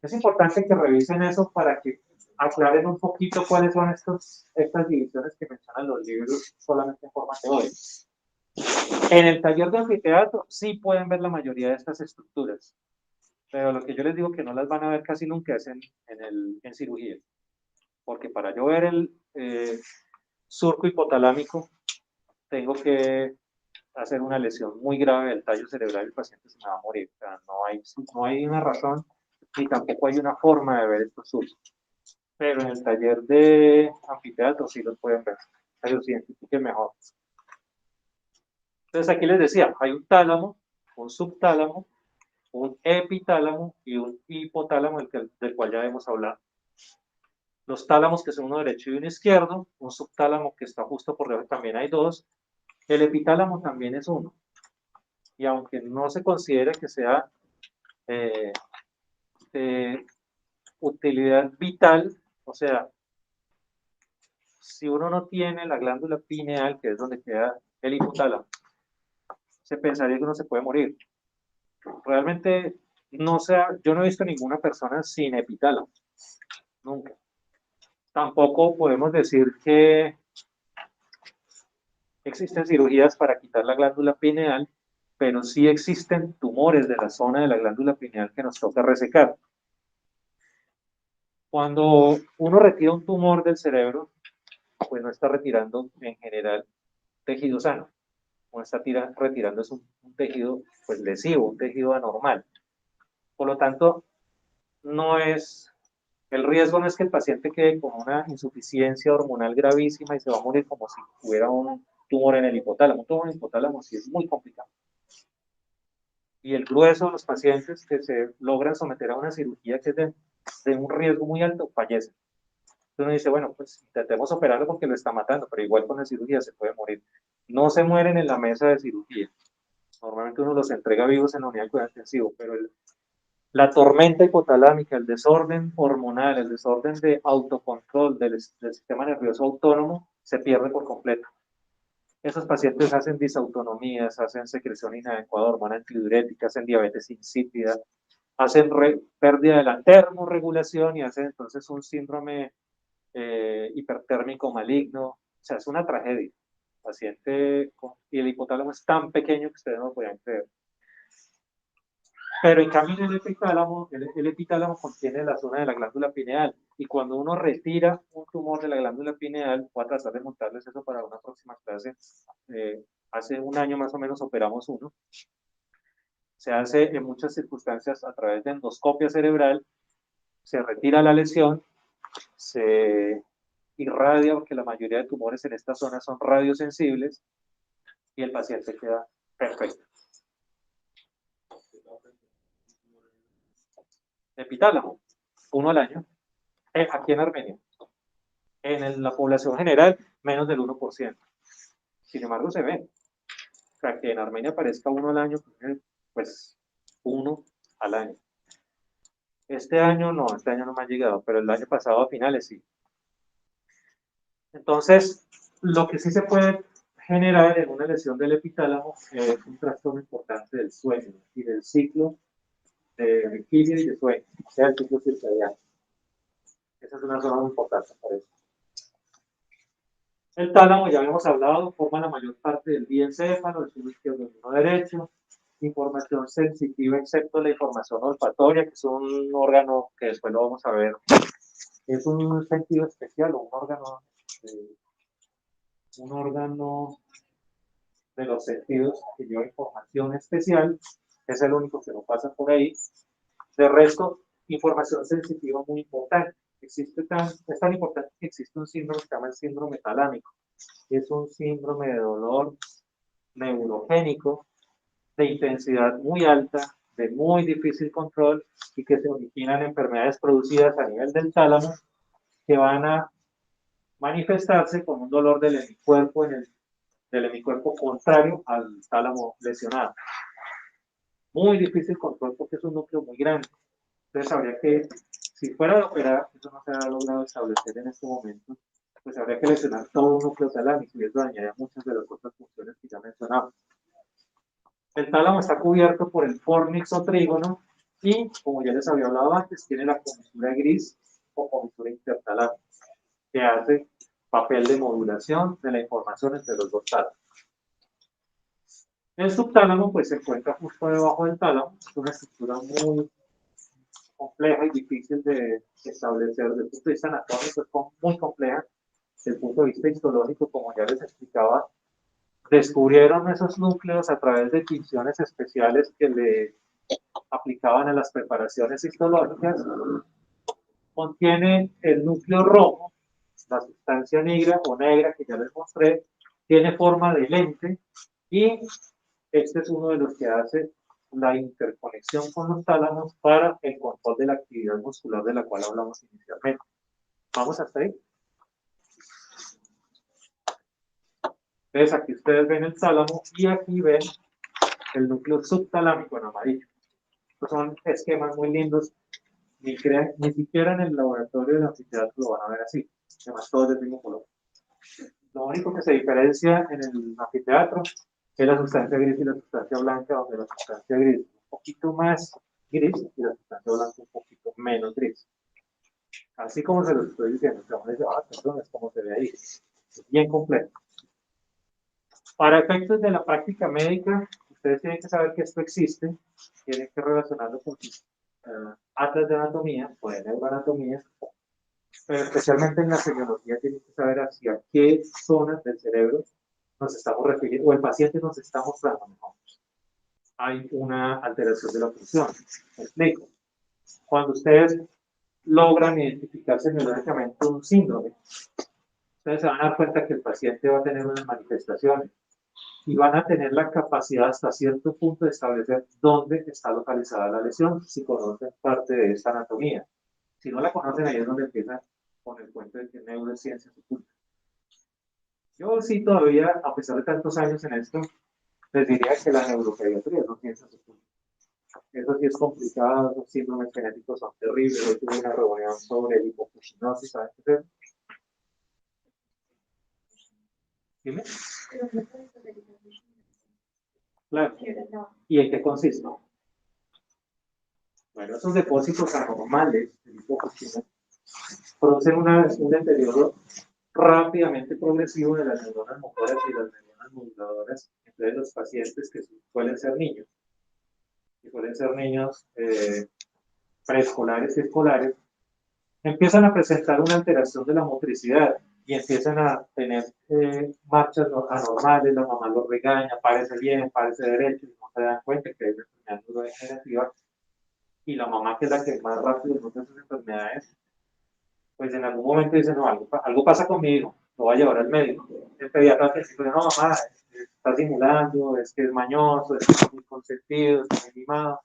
Es importante que revisen eso para que aclaren un poquito cuáles son estas divisiones que mencionan los libros solamente en forma teórica. En el taller de anfiteatro sí pueden ver la mayoría de estas estructuras, pero lo que yo les digo que no las van a ver casi nunca es en cirugía, porque para yo ver el surco hipotalámico tengo que hacer una lesión muy grave del tallo cerebral y el paciente se me va a morir. O sea, no hay una razón ni tampoco hay una forma de ver estos surcos. Pero en el taller de anfiteatro sí los pueden ver, ellos se identifiquen mejor. Entonces aquí les decía, hay un tálamo, un subtálamo, un epitálamo y un hipotálamo del cual ya hemos hablado. Los tálamos que son uno derecho y uno izquierdo, un subtálamo que está justo por debajo también hay dos, el epitálamo también es uno. Y aunque no se considere que sea de utilidad vital, o sea, si uno no tiene la glándula pineal, que es donde queda el hipotálamo, se pensaría que uno se puede morir. Realmente, yo no he visto ninguna persona sin epitálamo, nunca. Tampoco podemos decir que existen cirugías para quitar la glándula pineal, pero sí existen tumores de la zona de la glándula pineal que nos toca resecar. Cuando uno retira un tumor del cerebro, pues no está retirando en general tejido sano. Uno está retirando es un tejido pues lesivo, un tejido anormal. Por lo tanto, el riesgo no es que el paciente quede con una insuficiencia hormonal gravísima y se va a morir como si tuviera un tumor en el hipotálamo. Un tumor en el hipotálamo sí es muy complicado. Y el grueso de los pacientes que se logran someter a una cirugía que es de un riesgo muy alto, fallecen. Entonces uno dice, bueno, pues intentemos operarlo porque lo está matando, pero igual con la cirugía se puede morir. No se mueren en la mesa de cirugía. Normalmente uno los entrega vivos en la unidad de cuidado intensivo, pero la tormenta hipotalámica, el desorden hormonal, el desorden de autocontrol del sistema nervioso autónomo se pierde por completo. Esos pacientes hacen disautonomías, hacen secreción inadecuada de hormona antidiurética, hacen diabetes insípida, hacen pérdida de la termorregulación y hacen entonces un síndrome hipertérmico maligno. O sea, es una tragedia. Y el hipotálamo es tan pequeño que ustedes no lo podían creer. Pero en cambio el epitálamo contiene la zona de la glándula pineal y cuando uno retira un tumor de la glándula pineal, voy a tratar de montarles eso para una próxima clase, hace un año más o menos operamos uno, se hace en muchas circunstancias a través de endoscopia cerebral, se retira la lesión, se irradia, porque la mayoría de tumores en esta zona son radiosensibles, y el paciente queda perfecto. Epitálamo, 1 al año, aquí en Armenia. La población general, menos del 1%. Sin embargo, se ve. O sea, que en Armenia aparezca 1 al año, pues 1 al año. Este año no me ha llegado, pero el año pasado a finales sí. Entonces, lo que sí se puede generar en una lesión del epitálamo es un trastorno importante del sueño y del ciclo de vigilia y de sueño, o sea, el ciclo circadiano. Esa es una zona muy importante para eso. El tálamo, ya habíamos hablado, forma la mayor parte del diencéfalo, el uno izquierdo y el uno derecho. Información sensitiva, excepto la información olfatoria, que es un órgano que después lo vamos a ver. Es un sentido especial o un órgano de los sentidos que lleva información especial. Es el único que no pasa por ahí. De resto, información sensitiva muy importante. Es tan importante que existe un síndrome que se llama el síndrome talámico. Es un síndrome de dolor neurogénico de intensidad muy alta, de muy difícil control y que se originan enfermedades producidas a nivel del tálamo que van a manifestarse con un dolor del hemicuerpo contrario al tálamo lesionado. Muy difícil control porque es un núcleo muy grande. Entonces habría que, si fuera de operar, eso no se ha logrado establecer en este momento, pues habría que lesionar todo un núcleo talámico y eso dañaría muchas de las otras funciones que ya mencionamos. El tálamo está cubierto por el fornix o trígono y, como ya les había hablado antes, tiene la comisura gris o comisura intertalámica, que hace papel de modulación de la información entre los dos tálamos. El subtálamo pues se encuentra justo debajo del tálamo, es una estructura muy compleja y difícil de establecer desde el punto de vista anatómico, es muy compleja. Desde el punto de vista histológico, como ya les explicaba, descubrieron esos núcleos a través de tinciones especiales que le aplicaban a las preparaciones histológicas. Contiene el núcleo rojo, la sustancia negra o negra que ya les mostré, tiene forma de lente y este es uno de los que hace la interconexión con los tálamos para el control de la actividad muscular de la cual hablamos inicialmente. ¿Vamos hasta ahí? Entonces aquí ustedes ven el tálamo y aquí ven el núcleo subtalámico en amarillo. Estos son esquemas muy lindos, ni siquiera en el laboratorio del anfiteatro lo van a ver así, además todos del mismo color. Lo único que se diferencia en el anfiteatro es la sustancia gris y la sustancia blanca, donde la sustancia gris es un poquito más gris y la sustancia blanca un poquito menos gris. Así como se lo estoy diciendo, perdón, es como se ve ahí. Es bien complejo. Para efectos de la práctica médica, ustedes tienen que saber que esto existe, tienen que relacionarlo con atlas de anatomía o de neuroanatomía, pero especialmente en la semiología tienen que saber hacia qué zonas del cerebro nos estamos refiriendo, o el paciente nos está mostrando mejor. Hay una alteración de la función. Me explico. Cuando ustedes logran identificar semiológicamente un síndrome, ustedes se van a dar cuenta que el paciente va a tener unas manifestaciones y van a tener la capacidad hasta cierto punto de establecer dónde está localizada la lesión, si conocen parte de esta anatomía. Si no la conocen, ahí es donde empiezan con el cuento de que neurociencia se oculta. Yo sí todavía, a pesar de tantos años en esto, les diría que la neuropediatría no ciencia se oculta. Eso sí es complicado, los síndromes genéticos son terribles. Hoy tuve una reunión sobre el hipofuscinosis, ¿saben qué es? Dime. Claro. ¿Y en qué consiste? Bueno, esos depósitos anormales de hipofuscina producen un deterioro rápidamente progresivo de las neuronas motoras y las neuronas moduladoras entre los pacientes que suelen ser niños. Y suelen ser niños preescolares y escolares, empiezan a presentar una alteración de la motricidad y empiezan a tener marchas anormales, la mamá los regaña, párese bien, párese derecho, y no se dan cuenta que hay una enfermedad neurodegenerativa, y la mamá, que es la que más rápido nota esas enfermedades, pues en algún momento dice, no, algo pasa conmigo, lo voy a llevar al médico. El pediatra te dice, no, mamá, está simulando, es que es mañoso, es que es muy consentido, es muy mimado,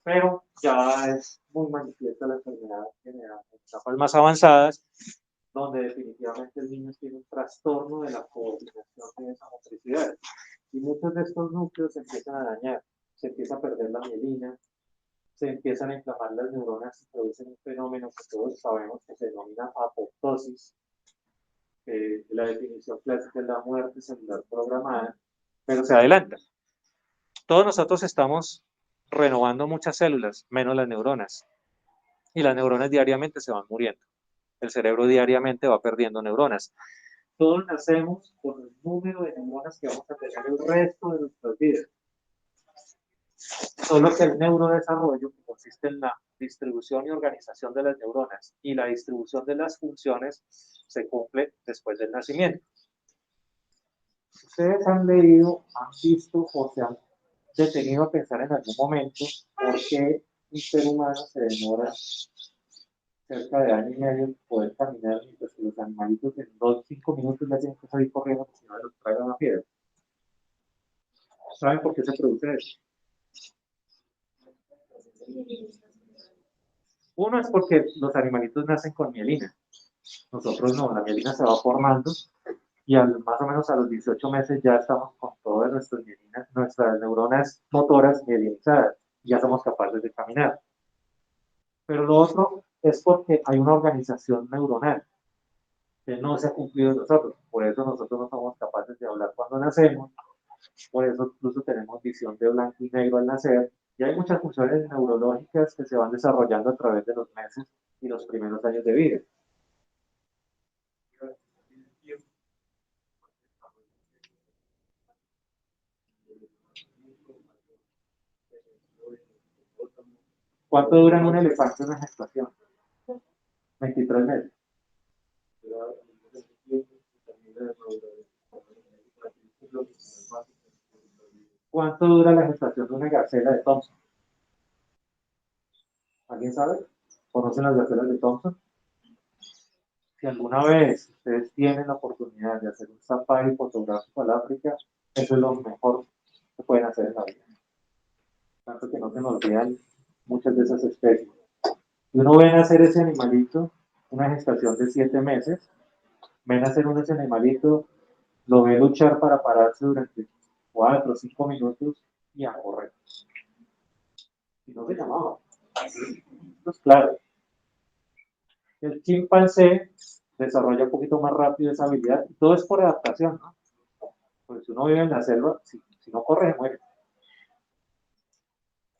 pero ya es muy manifiesta la enfermedad general en etapas más avanzadas, donde definitivamente el niño tiene un trastorno de la coordinación de esa motricidad. Y muchos de estos núcleos se empiezan a dañar, se empieza a perder la mielina, se empiezan a inflamar las neuronas y producen un fenómeno que todos sabemos que se denomina apoptosis. La definición clásica es la muerte celular programada, pero se adelanta. Todos nosotros estamos renovando muchas células, menos las neuronas. Y las neuronas diariamente se van muriendo. El cerebro diariamente va perdiendo neuronas. Todos nacemos con el número de neuronas que vamos a tener el resto de nuestras vidas. Solo que el neurodesarrollo, que consiste en la distribución y organización de las neuronas y la distribución de las funciones, se cumple después del nacimiento. Ustedes han leído, han visto o se han detenido a pensar en algún momento por qué un ser humano se demora cerca de año y medio en poder caminar, mientras que los animalitos en 5 minutos ya tienen que salir corriendo porque si no los traga una piedra. ¿Saben por qué se produce eso? Uno es porque los animalitos nacen con mielina. Nosotros no, la mielina se va formando y más o menos a los 18 meses ya estamos con todas nuestras neuronas motoras mielinizadas. Ya somos capaces de caminar. Pero lo otro es porque hay una organización neuronal que no se ha cumplido en nosotros. Por eso nosotros no somos capaces de hablar cuando nacemos. Por eso incluso tenemos visión de blanco y negro al nacer. Y hay muchas funciones neurológicas que se van desarrollando a través de los meses y los primeros años de vida. ¿Cuánto dura en un elefante una gestación? 23 meses. ¿Cuánto dura la gestación de una gacela de Thompson? ¿Alguien sabe? ¿Conocen las gacelas de Thompson? Si alguna vez ustedes tienen la oportunidad de hacer un safari fotográfico al África, eso es lo mejor que pueden hacer en la vida. Tanto que no se nos olvidan muchas de esas especies. Y uno ve nacer ese animalito, una gestación de 7 meses, ven nacer ese animalito, lo ve luchar para pararse durante 4 o 5 minutos y a correr. Y no se llamaba. Pues claro, el chimpancé desarrolla un poquito más rápido esa habilidad, y todo es por adaptación, ¿no? Porque si uno vive en la selva, si no corre, muere.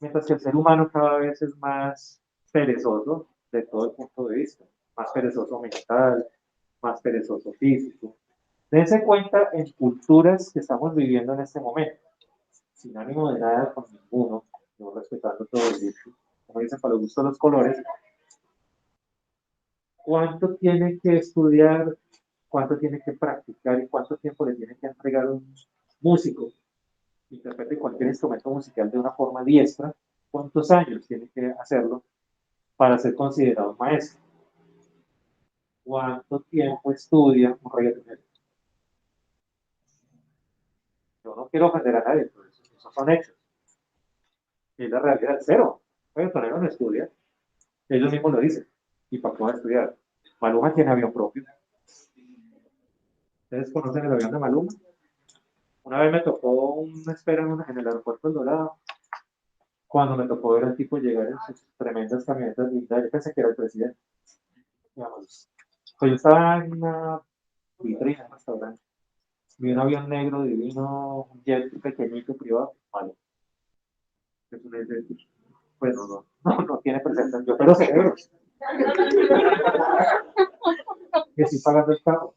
Mientras que el ser humano cada vez es más perezoso de todo el punto de vista, más perezoso mental, más perezoso físico. Dense cuenta en culturas que estamos viviendo en este momento, sin ánimo de nada con ninguno, no respetando todo el gusto, como dicen para los gustos los colores, cuánto tiene que estudiar, cuánto tiene que practicar y cuánto tiempo le tiene que entregar un músico que interprete cualquier instrumento musical de una forma diestra, cuántos años tiene que hacerlo para ser considerado un maestro. ¿Cuánto tiempo estudia un reggaetonero? Yo no quiero ofender a nadie, pero esos son hechos. Y la realidad es cero. El reggaetonero no estudia. Ellos mismos lo dicen. ¿Y para qué van a estudiar? Maluma tiene avión propio. ¿Ustedes conocen el avión de Maluma? Una vez me tocó una espera en el aeropuerto del Dorado. Cuando me tocó ver al tipo llegar en sus tremendas camionetas blindadas, yo pensé que era el presidente. Digamos. Pues yo estaba en una vitrina, en un restaurante. Vi un avión negro divino, un jet pequeñito privado. Vale. Es un pues no tiene presencia. Yo pero cerebros. Que estoy pagando el carro.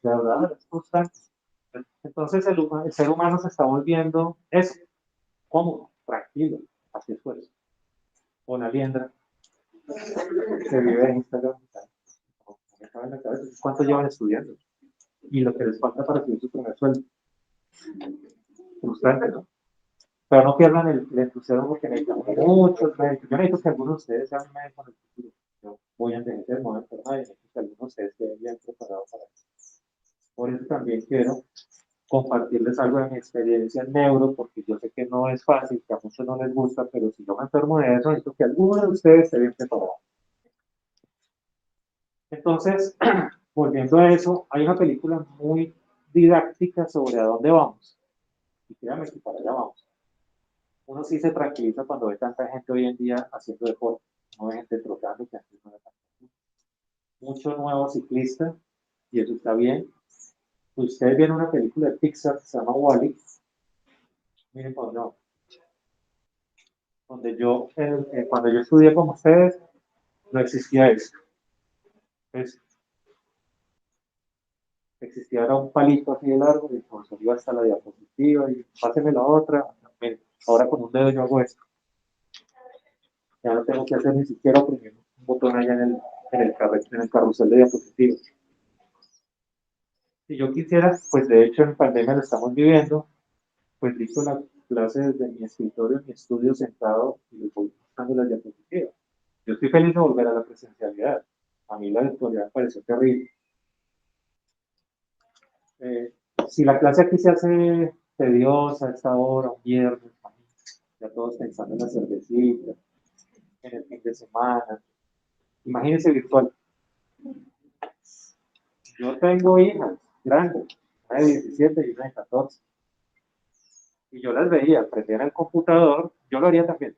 La verdad, es constante. Entonces el ser humano se está volviendo eso, cómodo, tranquilo, así esfuerzo. Una liendra que vive en Instagram. ¿Cuánto llevan estudiando? Y lo que les falta para subir su primer sueldo. Frustrante, ¿no? Pero no pierdan el entusiasmo porque necesitamos muchos médicos. Yo necesito que algunos de ustedes sean médicos en el futuro. Yo voy a envejecer, me voy a enfermar y necesito que algunos de ustedes estén bien preparados para eso. Por eso también quiero compartirles algo de mi experiencia en neuro, porque yo sé que no es fácil, que a muchos no les gusta, pero si yo me enfermo de eso, necesito que alguno de ustedes esté bien preparado. Entonces, volviendo a eso, hay una película muy didáctica sobre a dónde vamos. Y créanme que para allá vamos. Uno sí se tranquiliza cuando ve tanta gente hoy en día haciendo deporte. No ve gente trotando, que antes no era tan común. Mucho nuevo ciclista, y eso está bien. Ustedes ven una película de Pixar que se llama Wall-E. Miren, pues no. Cuando yo estudié con ustedes, no existía esto. Pues, existía era un palito así de largo y pues iba hasta la diapositiva y páseme la otra. Miren, ahora con un dedo yo hago esto. Ya no tengo que hacer ni siquiera oprimir un botón allá en el carrusel de diapositivas. Si yo quisiera, pues de hecho en pandemia lo estamos viviendo, pues listo la clase desde mi escritorio, en mi estudio sentado y le voy buscando las diapositivas. Yo estoy feliz de volver a la presencialidad. A mí la virtualidad me pareció terrible. Eh, si la clase aquí se hace tediosa a esta hora, un viernes, ya todos pensando en la cervecita, en el fin de semana, imagínense virtual. Yo tengo hijas grandes, una de 17 y una de 14. Y yo las veía, prendían el computador, yo lo haría también.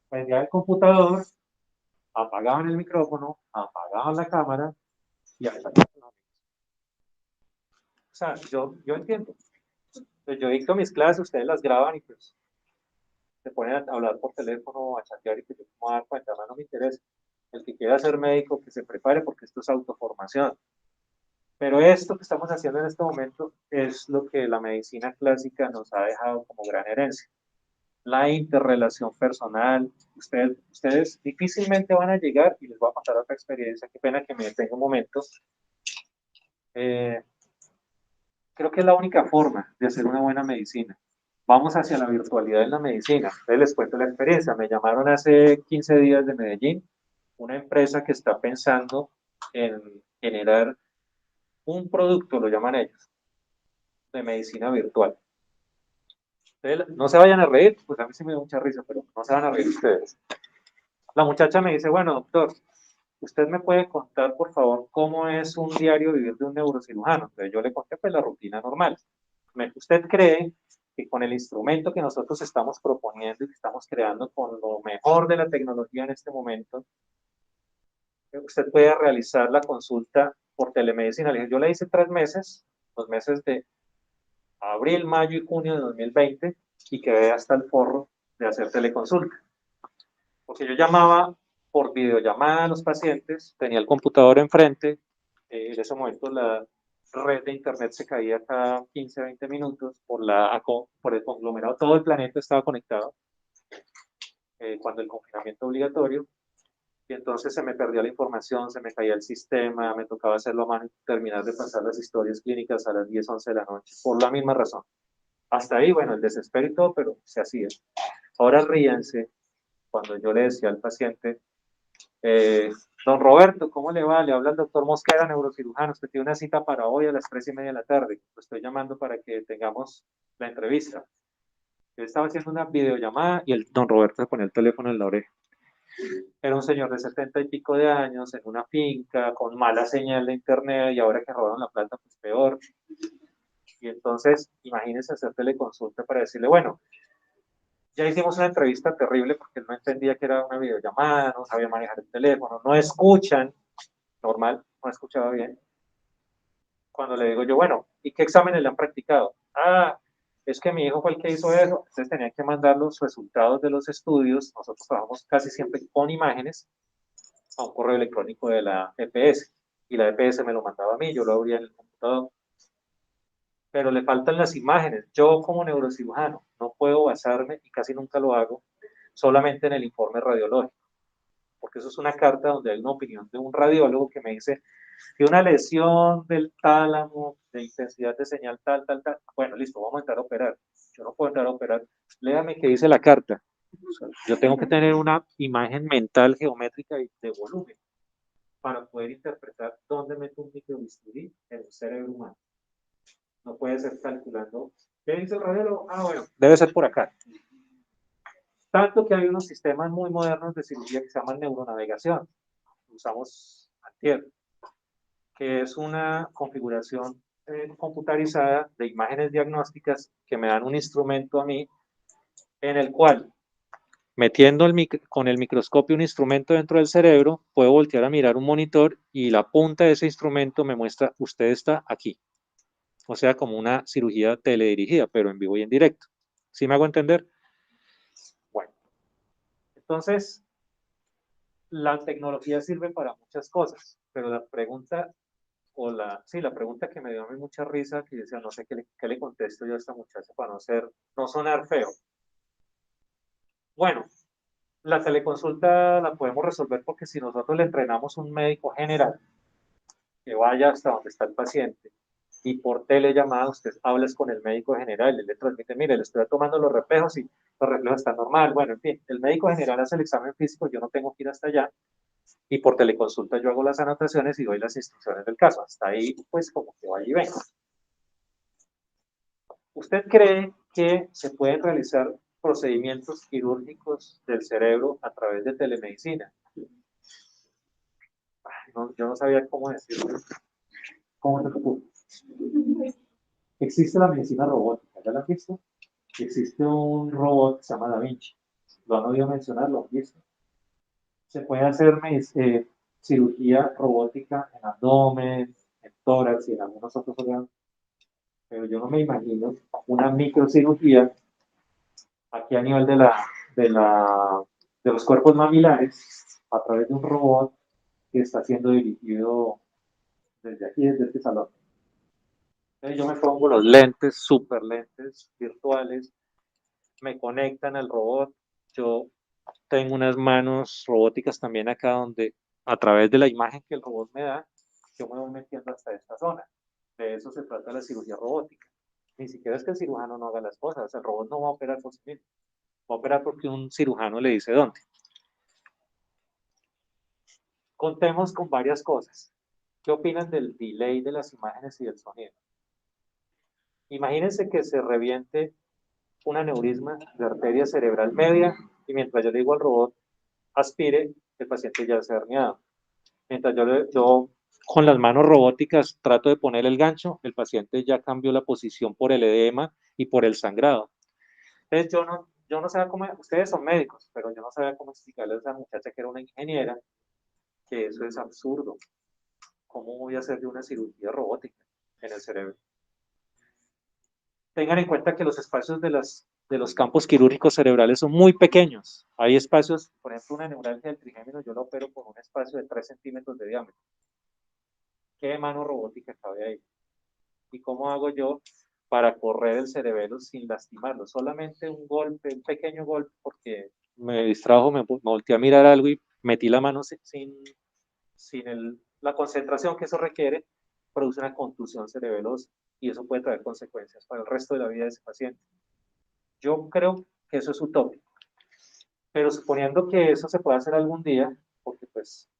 Prendían el computador, apagaban el micrófono, apagaban la cámara y hasta acá. O sea, yo entiendo. Pues yo dicto mis clases, ustedes las graban y pues se ponen a hablar por teléfono, a chatear y que yo me voy a dar cuenta, no me interesa. El que quiera ser médico, que se prepare porque esto es autoformación. Pero esto que estamos haciendo en este momento es lo que la medicina clásica nos ha dejado como gran herencia. La interrelación personal. Ustedes difícilmente van a llegar, y les voy a contar otra experiencia, qué pena que me detenga un momento. Creo que es la única forma de hacer una buena medicina. Vamos hacia la virtualidad en la medicina. Entonces les cuento la experiencia. Me llamaron hace 15 días de Medellín, una empresa que está pensando en generar un producto, lo llaman ellos, de medicina virtual. Entonces, no se vayan a reír, pues a mí sí me da mucha risa, pero no se van a reír ustedes. La muchacha me dice, bueno, doctor, ¿usted me puede contar, por favor, cómo es un diario vivir de un neurocirujano? Entonces yo le conté, pues, la rutina normal. ¿Usted cree que con el instrumento que nosotros estamos proponiendo y que estamos creando con lo mejor de la tecnología en este momento, usted puede realizar la consulta por telemedicina? Le dije, yo la hice 3 meses, los meses de abril, mayo y junio de 2020, y quedé hasta el forro de hacer teleconsulta. Porque yo llamaba por videollamada a los pacientes, tenía el computador enfrente, en ese momento la red de internet se caía cada 15, 20 minutos por el conglomerado, todo el planeta estaba conectado cuando el confinamiento obligatorio, y entonces se me perdía la información, se me caía el sistema, me tocaba hacerlo a mano y terminar de pasar las historias clínicas a las 10, 11 de la noche, por la misma razón. Hasta ahí, bueno, el desespero y todo, pero se hacía. Ahora ríanse cuando yo le decía al paciente, don Roberto, ¿cómo le va? Le habla el doctor Mosquera, neurocirujano. Usted tiene una cita para hoy a las 3:30 de la tarde. Lo estoy llamando para que tengamos la entrevista. Yo estaba haciendo una videollamada y el don Roberto se ponía el teléfono en la oreja. Era un señor de 70 y pico de años, en una finca, con mala señal de internet, y ahora que robaron la plata, pues peor. Y entonces, imagínense hacer teleconsulta para decirle, bueno, ya hicimos una entrevista terrible porque él no entendía que era una videollamada, no sabía manejar el teléfono, no escuchan, normal, no escuchaba bien. Cuando le digo yo, bueno, ¿y qué exámenes le han practicado? Ah, es que mi hijo fue el que hizo eso, entonces tenía que mandar los resultados de los estudios, nosotros trabajamos casi siempre con imágenes, a un correo electrónico de la EPS, y la EPS me lo mandaba a mí, yo lo abría en el computador. Pero le faltan las imágenes. Yo como neurocirujano no puedo basarme, y casi nunca lo hago, solamente en el informe radiológico, porque eso es una carta donde hay una opinión de un radiólogo que me dice que una lesión del tálamo, de intensidad de señal tal, tal, tal. Bueno, listo, vamos a entrar a operar. Yo no puedo entrar a operar. Léame qué dice la carta. O sea, yo tengo que tener una imagen mental geométrica y de volumen. para poder interpretar dónde meto un microbisturí en un cerebro humano. No puede ser calculando, ¿qué dice el radiólogo? Ah, bueno, debe ser por acá. Tanto que hay unos sistemas muy modernos de cirugía que se llaman neuronavegación. Usamos antier, que es una configuración computarizada de imágenes diagnósticas que me dan un instrumento a mí en el cual, metiendo con el microscopio un instrumento dentro del cerebro, puedo voltear a mirar un monitor y la punta de ese instrumento me muestra, usted está aquí. O sea, como una cirugía teledirigida, pero en vivo y en directo. ¿Sí me hago entender? Bueno, entonces, la tecnología sirve para muchas cosas, pero la pregunta, la pregunta que me dio a mí mucha risa, que decía, no sé qué le contesto yo a esta muchacha para no sonar feo. Bueno, la teleconsulta la podemos resolver porque si nosotros le entrenamos un médico general que vaya hasta donde está el paciente y por telellamada usted habla con el médico general, él le transmite, mire, le estoy tomando los reflejos y los reflejos están normal. Bueno, en fin, el médico general hace el examen físico, yo no tengo que ir hasta allá y por teleconsulta yo hago las anotaciones y doy las instrucciones del caso. Hasta ahí, pues, como que vaya y venga. ¿Usted cree que se pueden realizar procedimientos quirúrgicos del cerebro a través de telemedicina? No, yo no sabía cómo decirlo. ¿Cómo se ocurre? Existe la medicina robótica, ¿ya la han visto? Existe un robot que se llama Da Vinci. ¿Lo han oído mencionar? ¿Lo han visto? Se puede hacer cirugía robótica en abdomen, en tórax y en algunos otros órganos, pero yo no me imagino una microcirugía aquí a nivel de los cuerpos mamilares a través de un robot que está siendo dirigido desde aquí, desde este salón. Entonces yo me pongo los lentes, super lentes virtuales, me conectan al robot, yo tengo unas manos robóticas también acá donde a través de la imagen que el robot me da, yo me voy metiendo hasta esta zona. De eso se trata la cirugía robótica. Ni siquiera es que el cirujano no haga las cosas, el robot no va a operar por sí mismo, va a operar porque un cirujano le dice dónde. Contemos con varias cosas. ¿Qué opinan del delay de las imágenes y del sonido? Imagínense que se reviente un aneurisma de arteria cerebral media y mientras yo le digo al robot aspire, el paciente ya se ha herniado. Mientras yo con las manos robóticas trato de poner el gancho, el paciente ya cambió la posición por el edema y por el sangrado. Entonces yo no sabía cómo, ustedes son médicos, pero yo no sabía cómo explicarle a esa muchacha que era una ingeniera que eso es absurdo. ¿Cómo voy a hacer de una cirugía robótica en el cerebro? Tengan en cuenta que los espacios de los campos quirúrgicos cerebrales son muy pequeños. Hay espacios, por ejemplo, una neuralgia del trigémino, yo lo opero con un espacio de 3 centímetros de diámetro. ¿Qué mano robótica cabe ahí? ¿Y cómo hago yo para correr el cerebelo sin lastimarlo? Solamente un golpe, un pequeño golpe, porque me distrajo, me volteé a mirar algo y metí la mano sin la concentración que eso requiere, produce una contusión cerebelosa y eso puede traer consecuencias para el resto de la vida de ese paciente. Yo creo que eso es utópico, pero suponiendo que eso se pueda hacer algún día, porque pues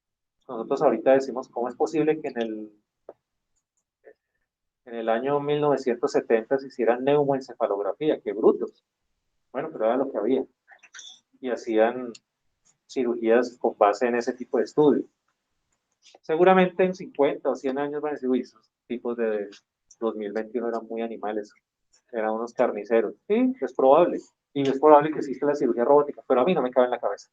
nosotros ahorita decimos cómo es posible que en el año 1970 se hicieran neumoencefalografía, qué brutos. Bueno, pero era lo que había. Y hacían cirugías con base en ese tipo de estudios. Seguramente en 50 o 100 años van a decir, uy, esos tipos de 2021 eran muy animales, eran unos carniceros. Sí, es probable. Y es probable que exista la cirugía robótica, pero a mí no me cabe en la cabeza.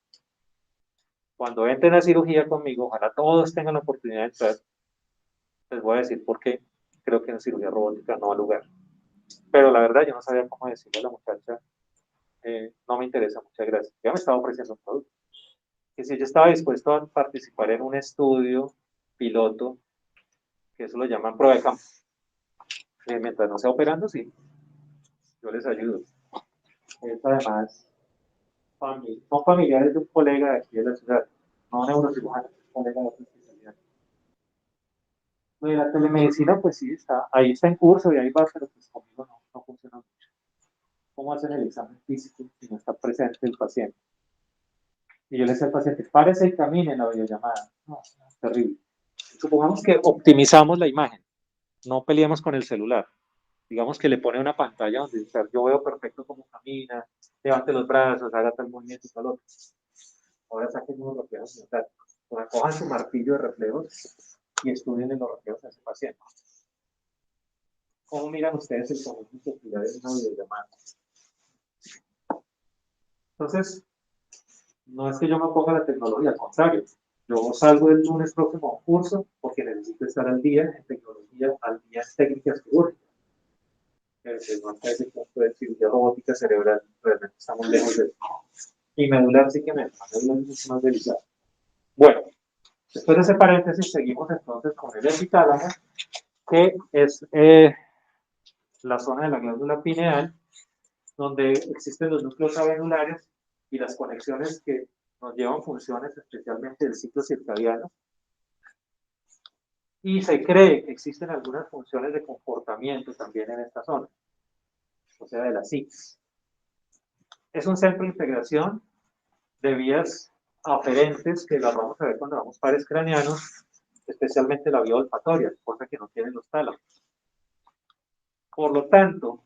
Cuando entren a cirugía conmigo, ojalá todos tengan la oportunidad de entrar, les voy a decir por qué creo que en cirugía robótica no va a lugar. Pero la verdad, yo no sabía cómo decirle a la muchacha, no me interesa, muchas gracias. Ya me estaba ofreciendo un producto. Que si yo estaba dispuesto a participar en un estudio piloto, que eso lo llaman prueba de campo, mientras no sea operando, sí, yo les ayudo. Es además, son familiares de un colega de aquí de la ciudad, no neurocirujano, un colega de otra especialidad. Lo de la telemedicina, pues sí, ahí está en curso y ahí va, pero pues conmigo no funciona mucho. ¿Cómo hacen el examen físico si no está presente el paciente? Y yo le decía al paciente, párese y camine en la videollamada. No, terrible. Supongamos que optimizamos la imagen, no peleamos con el celular. Digamos que le pone una pantalla donde dice, yo veo perfecto cómo camina, levante los brazos, haga tal movimiento y tal otro. Ahora saquen unos reflejos estáticos. Ahora cojan su martillo de reflejos y estudien los reflejos de ese paciente. ¿Cómo miran ustedes el conjunto de actividades de una videollamada? Entonces, no es que yo me ponga la tecnología, al contrario. Yo salgo el lunes próximo a un curso porque necesito estar al día en tecnología, al día en técnicas quirúrgicas. No hasta ese punto de cirugía robótica cerebral, realmente estamos lejos de eso. Y medular sí que medular es mucho más delicado. Bueno, después de ese paréntesis, seguimos entonces con el epitálamo, que es la zona de la glándula pineal, donde existen los núcleos avenulares y las conexiones que nos llevan funciones, especialmente del ciclo circadiano. Y se cree que existen algunas funciones de comportamiento también en esta zona, o sea, de la psiquis. Es un centro de integración de vías aferentes que las vamos a ver cuando vamos pares craneanos, especialmente la vía olfatoria, cosa que no tienen los tálamos. Por lo tanto,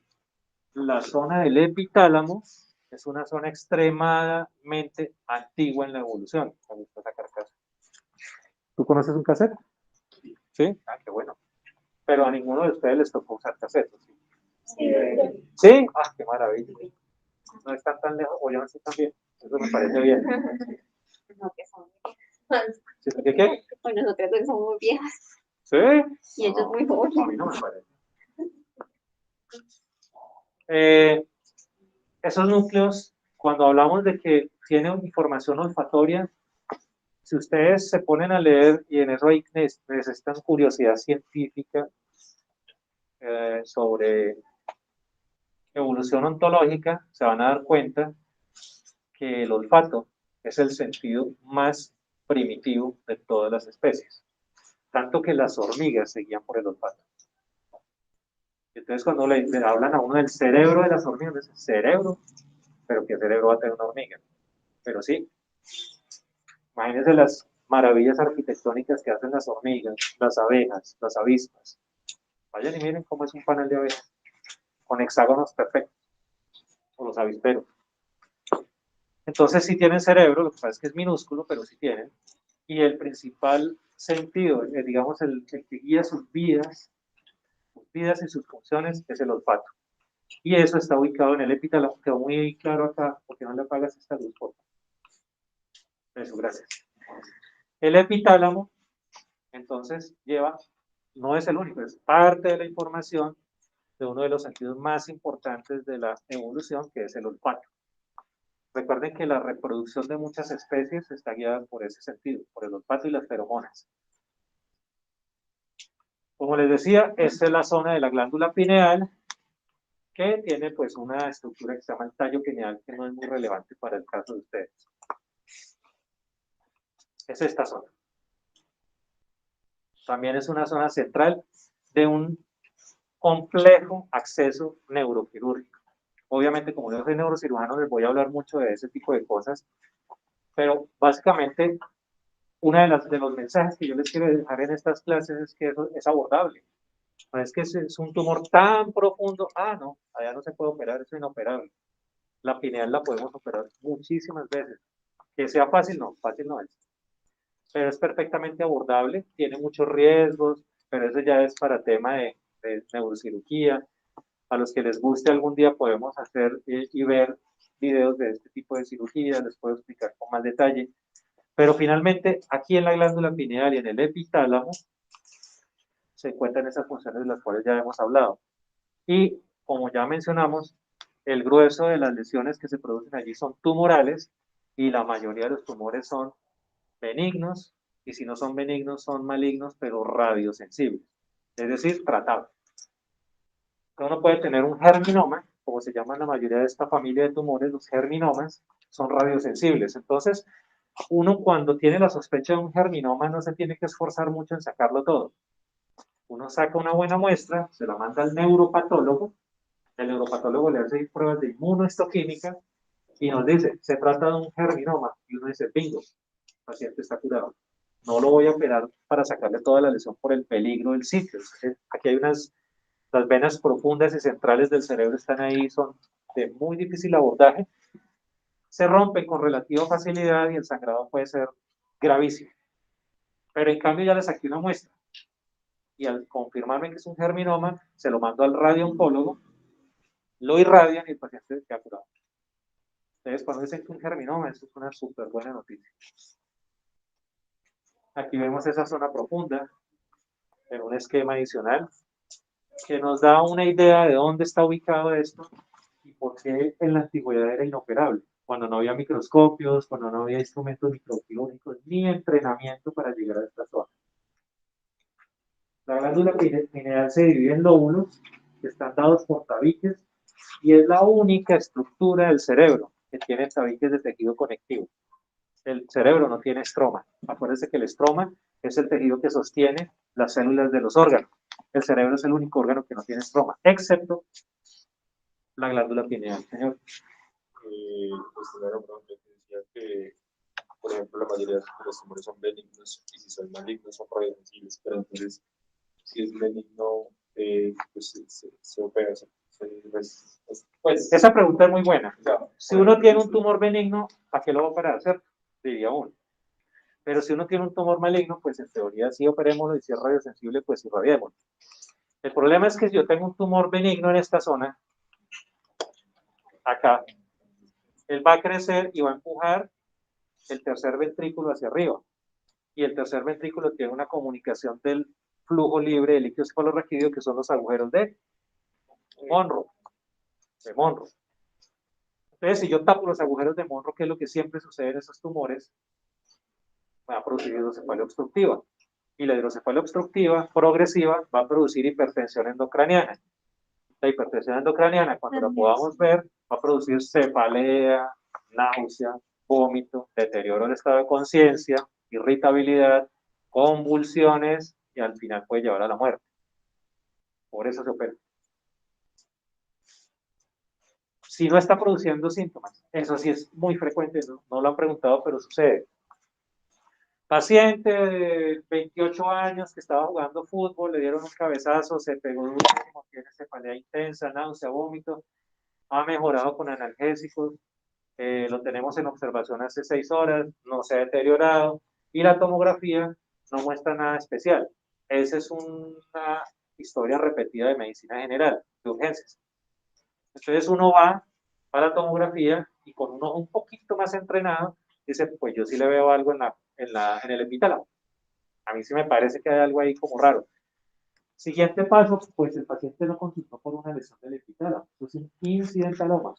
la zona del epitálamo es una zona extremadamente antigua en la evolución. Me gusta sacar caso. ¿Tú conoces un cassette? Sí. Ah, qué bueno. Pero a ninguno de ustedes les tocó usar cassette. ¿Sí? ¿Sí? Ah, qué maravilla. No están tan lejos, o yo no sé tan bien. Eso me parece bien. No, que son muy viejas. ¿Sí? ¿Qué? Pues nosotros que son muy viejas ¿Sí? y ellos muy jóvenes. A mí no me parece. Esos núcleos, cuando hablamos de que tienen información olfatoria, si ustedes se ponen a leer y en eso hay necesitan curiosidad científica sobre evolución ontológica, se van a dar cuenta que el olfato es el sentido más primitivo de todas las especies, tanto que las hormigas se guían por el olfato. Entonces cuando le hablan a uno del cerebro de las hormigas, dicen cerebro, pero ¿qué cerebro va a tener una hormiga? Pero sí, imagínense las maravillas arquitectónicas que hacen las hormigas, las abejas, las avispas. Vayan y miren cómo es un panel de abejas, con hexágonos perfectos, o los avisperos. Entonces sí tienen cerebro, lo que pasa es que es minúsculo, pero sí tienen. Y el principal sentido, digamos, el que guía sus vidas y sus funciones es el olfato. Y eso está ubicado en el epitálamo, quedó muy claro acá, porque no le apagas esta luz, por favor. Eso, gracias. El epitálamo, entonces, no es el único, es parte de la información de uno de los sentidos más importantes de la evolución, que es el olfato. Recuerden que la reproducción de muchas especies está guiada por ese sentido, por el olfato y las feromonas. Como les decía, esta es la zona de la glándula pineal, que tiene pues una estructura que se llama el tallo pineal, que no es muy relevante para el caso de ustedes. Es esta zona. También es una zona central de un complejo acceso neuroquirúrgico. Obviamente, como yo soy neurocirujano, les voy a hablar mucho de ese tipo de cosas, pero básicamente uno de los mensajes que yo les quiero dejar en estas clases es que eso es abordable. No es que es un tumor tan profundo, no, allá no se puede operar, eso es inoperable. La pineal la podemos operar muchísimas veces. Que sea fácil no es. Pero es perfectamente abordable, tiene muchos riesgos, pero eso ya es para tema de neurocirugía. A los que les guste algún día podemos hacer y ver videos de este tipo de cirugía, les puedo explicar con más detalle. Pero finalmente, aquí en la glándula pineal y en el epitálamo, se encuentran esas funciones de las cuales ya hemos hablado. Y como ya mencionamos, el grueso de las lesiones que se producen allí son tumorales y la mayoría de los tumores son benignos y si no son benignos son malignos pero radiosensibles, es decir, tratables. Uno puede tener un germinoma, como se llama la mayoría de esta familia de tumores, los germinomas son radiosensibles. Entonces, uno cuando tiene la sospecha de un germinoma no se tiene que esforzar mucho en sacarlo todo. Uno saca una buena muestra, se la manda al neuropatólogo, el neuropatólogo le hace pruebas de inmunohistoquímica y nos dice, se trata de un germinoma, y uno dice, bingo, el paciente está curado. no lo voy a operar para sacarle toda la lesión por el peligro del sitio. Aquí hay las venas profundas y centrales del cerebro están ahí, son de muy difícil abordaje, se rompen con relativa facilidad y el sangrado puede ser gravísimo. Pero en cambio ya le saqué una muestra y al confirmarme que es un germinoma, se lo mando al radiooncólogo, lo irradian y el paciente queda curado. Entonces, cuando dicen que un germinoma, eso es una súper buena noticia. Aquí vemos esa zona profunda en un esquema adicional que nos da una idea de dónde está ubicado esto y por qué en la antigüedad era inoperable, cuando no había microscopios, cuando no había instrumentos microquirúrgicos, ni entrenamiento para llegar a esta zona. La glándula pineal se divide en lóbulos que están dados por tabiques y es la única estructura del cerebro que tiene tabiques de tejido conectivo. El cerebro no tiene estroma. Acuérdense que el estroma es el tejido que sostiene las células de los órganos. El cerebro es el único órgano que no tiene estroma, excepto la glándula pineal, señor. Pues primero, te decía que, por ejemplo, la mayoría de los tumores son benignos y si son malignos son radiosensibles, pero entonces, si es benigno, pues se opera. Pues, esa pregunta es muy buena. Si uno tiene un tumor benigno, ¿para qué lo va a operar? ¿Cierto? Diría uno. Pero si uno tiene un tumor maligno, pues en teoría sí operémoslo, y si es radiosensible, pues irradiémoslo. El problema es que si yo tengo un tumor benigno en esta zona, acá, él va a crecer y va a empujar el tercer ventrículo hacia arriba. Y el tercer ventrículo tiene una comunicación del flujo libre de líquido cefalorraquídeo, que son los agujeros de Monro. Entonces, si yo tapo los agujeros de Monro, que es lo que siempre sucede en esos tumores, va a producir hidrocefalia obstructiva. Y la hidrocefalia obstructiva progresiva va a producir hipertensión endocraniana. La hipertensión endocraniana, cuando la podamos ver, va a producir cefalea, náusea, vómito, deterioro del estado de conciencia, irritabilidad, convulsiones y al final puede llevar a la muerte. Por eso se opera. Si no está produciendo síntomas, eso sí es muy frecuente, no lo han preguntado, pero sucede. Paciente de 28 años que estaba jugando fútbol, le dieron un cabezazo, se pegó durísimo, tiene cefalea intensa, náusea, vómito, ha mejorado con analgésicos, lo tenemos en observación hace 6 horas, no se ha deteriorado y la tomografía no muestra nada especial. Esa es una historia repetida de medicina general, de urgencias. Entonces uno va a la tomografía y con uno un poquito más entrenado dice, pues yo sí le veo algo en el epitálamo. A mí sí me parece que hay algo ahí como raro. Siguiente paso, pues el paciente no consultó por una lesión del epitálamo. Eso es un incidentaloma.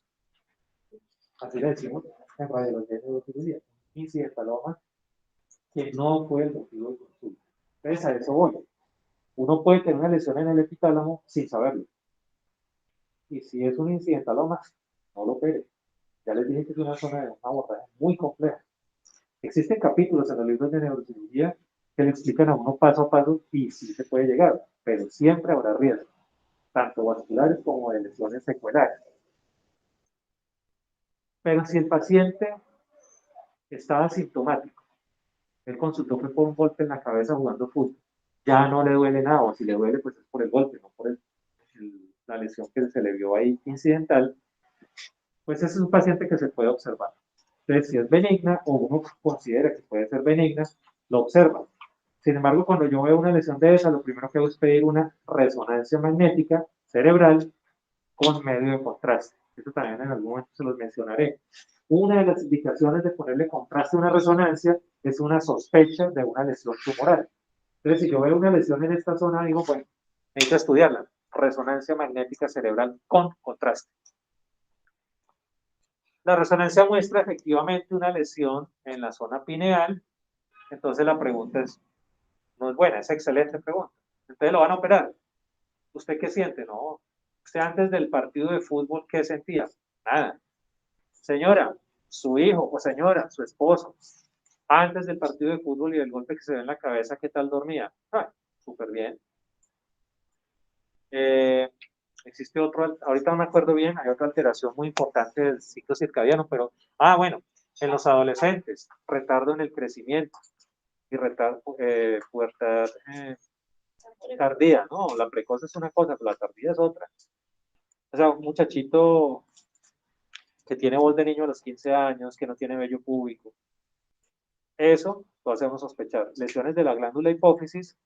Así le decimos en radiología de neurocirugía. Incidentaloma que no fue el motivo de consulta. Entonces a eso voy. Uno puede tener una lesión en el epitálamo sin saberlo. Y si es un incidentaloma, no lo opere. Ya les dije que es una zona de un abordaje muy compleja. Existen capítulos en los libros de neurocirugía que le explican a uno paso a paso y sí se puede llegar, pero siempre habrá riesgos, tanto vasculares como de lesiones secundarias. Pero si el paciente estaba asintomático, él consultó fue por un golpe en la cabeza jugando fútbol, ya no le duele nada, o si le duele, pues es por el golpe, no por la lesión que se le vio ahí incidental, pues ese es un paciente que se puede observar. Entonces, si es benigna o uno considera que puede ser benigna, lo observa. Sin embargo, cuando yo veo una lesión de esa, lo primero que hago es pedir una resonancia magnética cerebral con medio de contraste. Eso también en algún momento se los mencionaré. Una de las indicaciones de ponerle contraste a una resonancia es una sospecha de una lesión tumoral. Entonces, si yo veo una lesión en esta zona, digo, bueno, necesito estudiarla. Resonancia magnética cerebral con contraste. La resonancia muestra efectivamente una lesión en la zona pineal. Entonces la pregunta no es buena, es excelente pregunta. Entonces lo van a operar. ¿Usted qué siente? No. ¿Usted antes del partido de fútbol qué sentía? Nada. Señora, su hijo o señora, su esposo, antes del partido de fútbol y del golpe que se ve en la cabeza, ¿qué tal dormía? Súper bien. Existe otro, ahorita no me acuerdo bien, hay otra alteración muy importante del ciclo circadiano, pero, bueno, en los adolescentes, retardo en el crecimiento. y pubertad tardía, ¿no? La precoz es una cosa, pero la tardía es otra. O sea, un muchachito que tiene voz de niño a los 15 años, que no tiene vello púbico, eso lo hacemos sospechar. Lesiones de la glándula hipófisis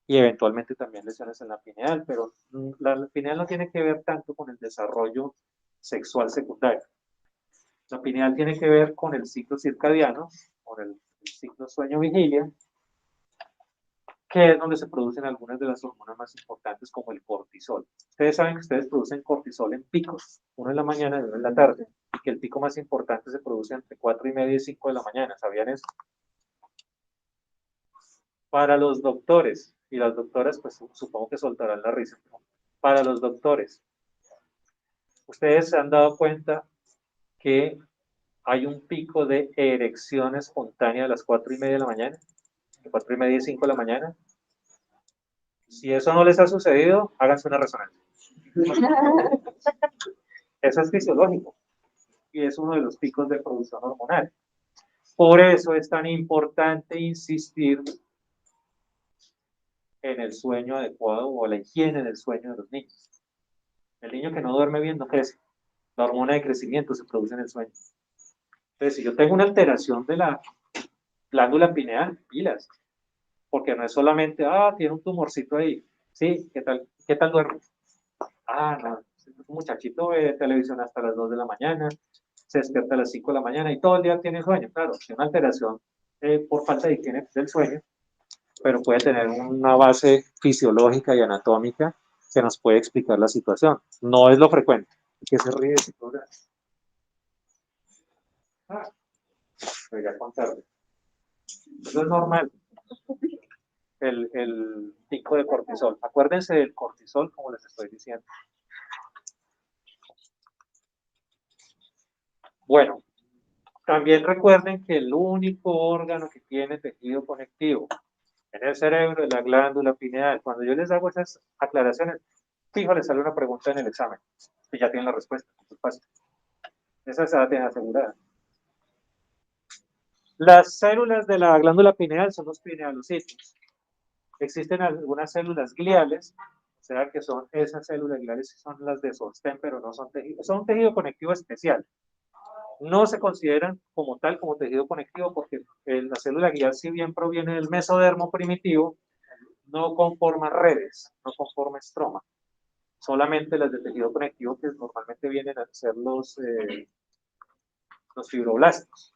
y eventualmente también lesiones en la pineal, pero la pineal no tiene que ver tanto con el desarrollo sexual secundario. La pineal tiene que ver con el ciclo circadiano, con el ciclo sueño-vigilia, que es donde se producen algunas de las hormonas más importantes como el cortisol. Ustedes saben que ustedes producen cortisol en picos, uno en la mañana y uno en la tarde, y que el pico más importante se produce entre 4:30 y 5 de la mañana. ¿Sabían eso? Para los doctores, y las doctoras pues supongo que soltarán la risa, para los doctores, ustedes se han dado cuenta que hay un pico de erección espontánea a las 4:30 de la mañana, de 4:30 y 5 de la mañana. Si eso no les ha sucedido, háganse una resonancia. Eso es fisiológico y es uno de los picos de producción hormonal. Por eso es tan importante insistir en el sueño adecuado o la higiene del sueño de los niños. El niño que no duerme bien no crece. La hormona de crecimiento se produce en el sueño. Entonces, si yo tengo una alteración de la glándula pineal, pilas, porque no es solamente, tiene un tumorcito ahí. Sí, qué tal duerme? No, un muchachito ve televisión hasta las 2 de la mañana, se despierta a las 5 de la mañana y todo el día tiene sueño. Claro, tiene una alteración por falta de higiene del sueño, pero puede tener una base fisiológica y anatómica que nos puede explicar la situación. No es lo frecuente. ¿Qué se ríe? Voy a contarle. Eso es normal. El pico de cortisol. Acuérdense del cortisol, como les estoy diciendo. Bueno, también recuerden que el único órgano que tiene tejido conectivo en el cerebro es la glándula pineal. Cuando yo les hago esas aclaraciones, fijo, les sale una pregunta en el examen y ya tienen la respuesta. Es fácil. Esa se la tienen asegurada. Las células de la glándula pineal son los pinealocitos. Existen algunas células gliales, o sea que son esas células gliales, son las de sostén, pero no son tejido, son un tejido conectivo especial. No se consideran como tal, como tejido conectivo, porque la célula glial, si bien proviene del mesodermo primitivo, no conforma redes, no conforma estroma. Solamente las de tejido conectivo, que normalmente vienen a ser los fibroblastos.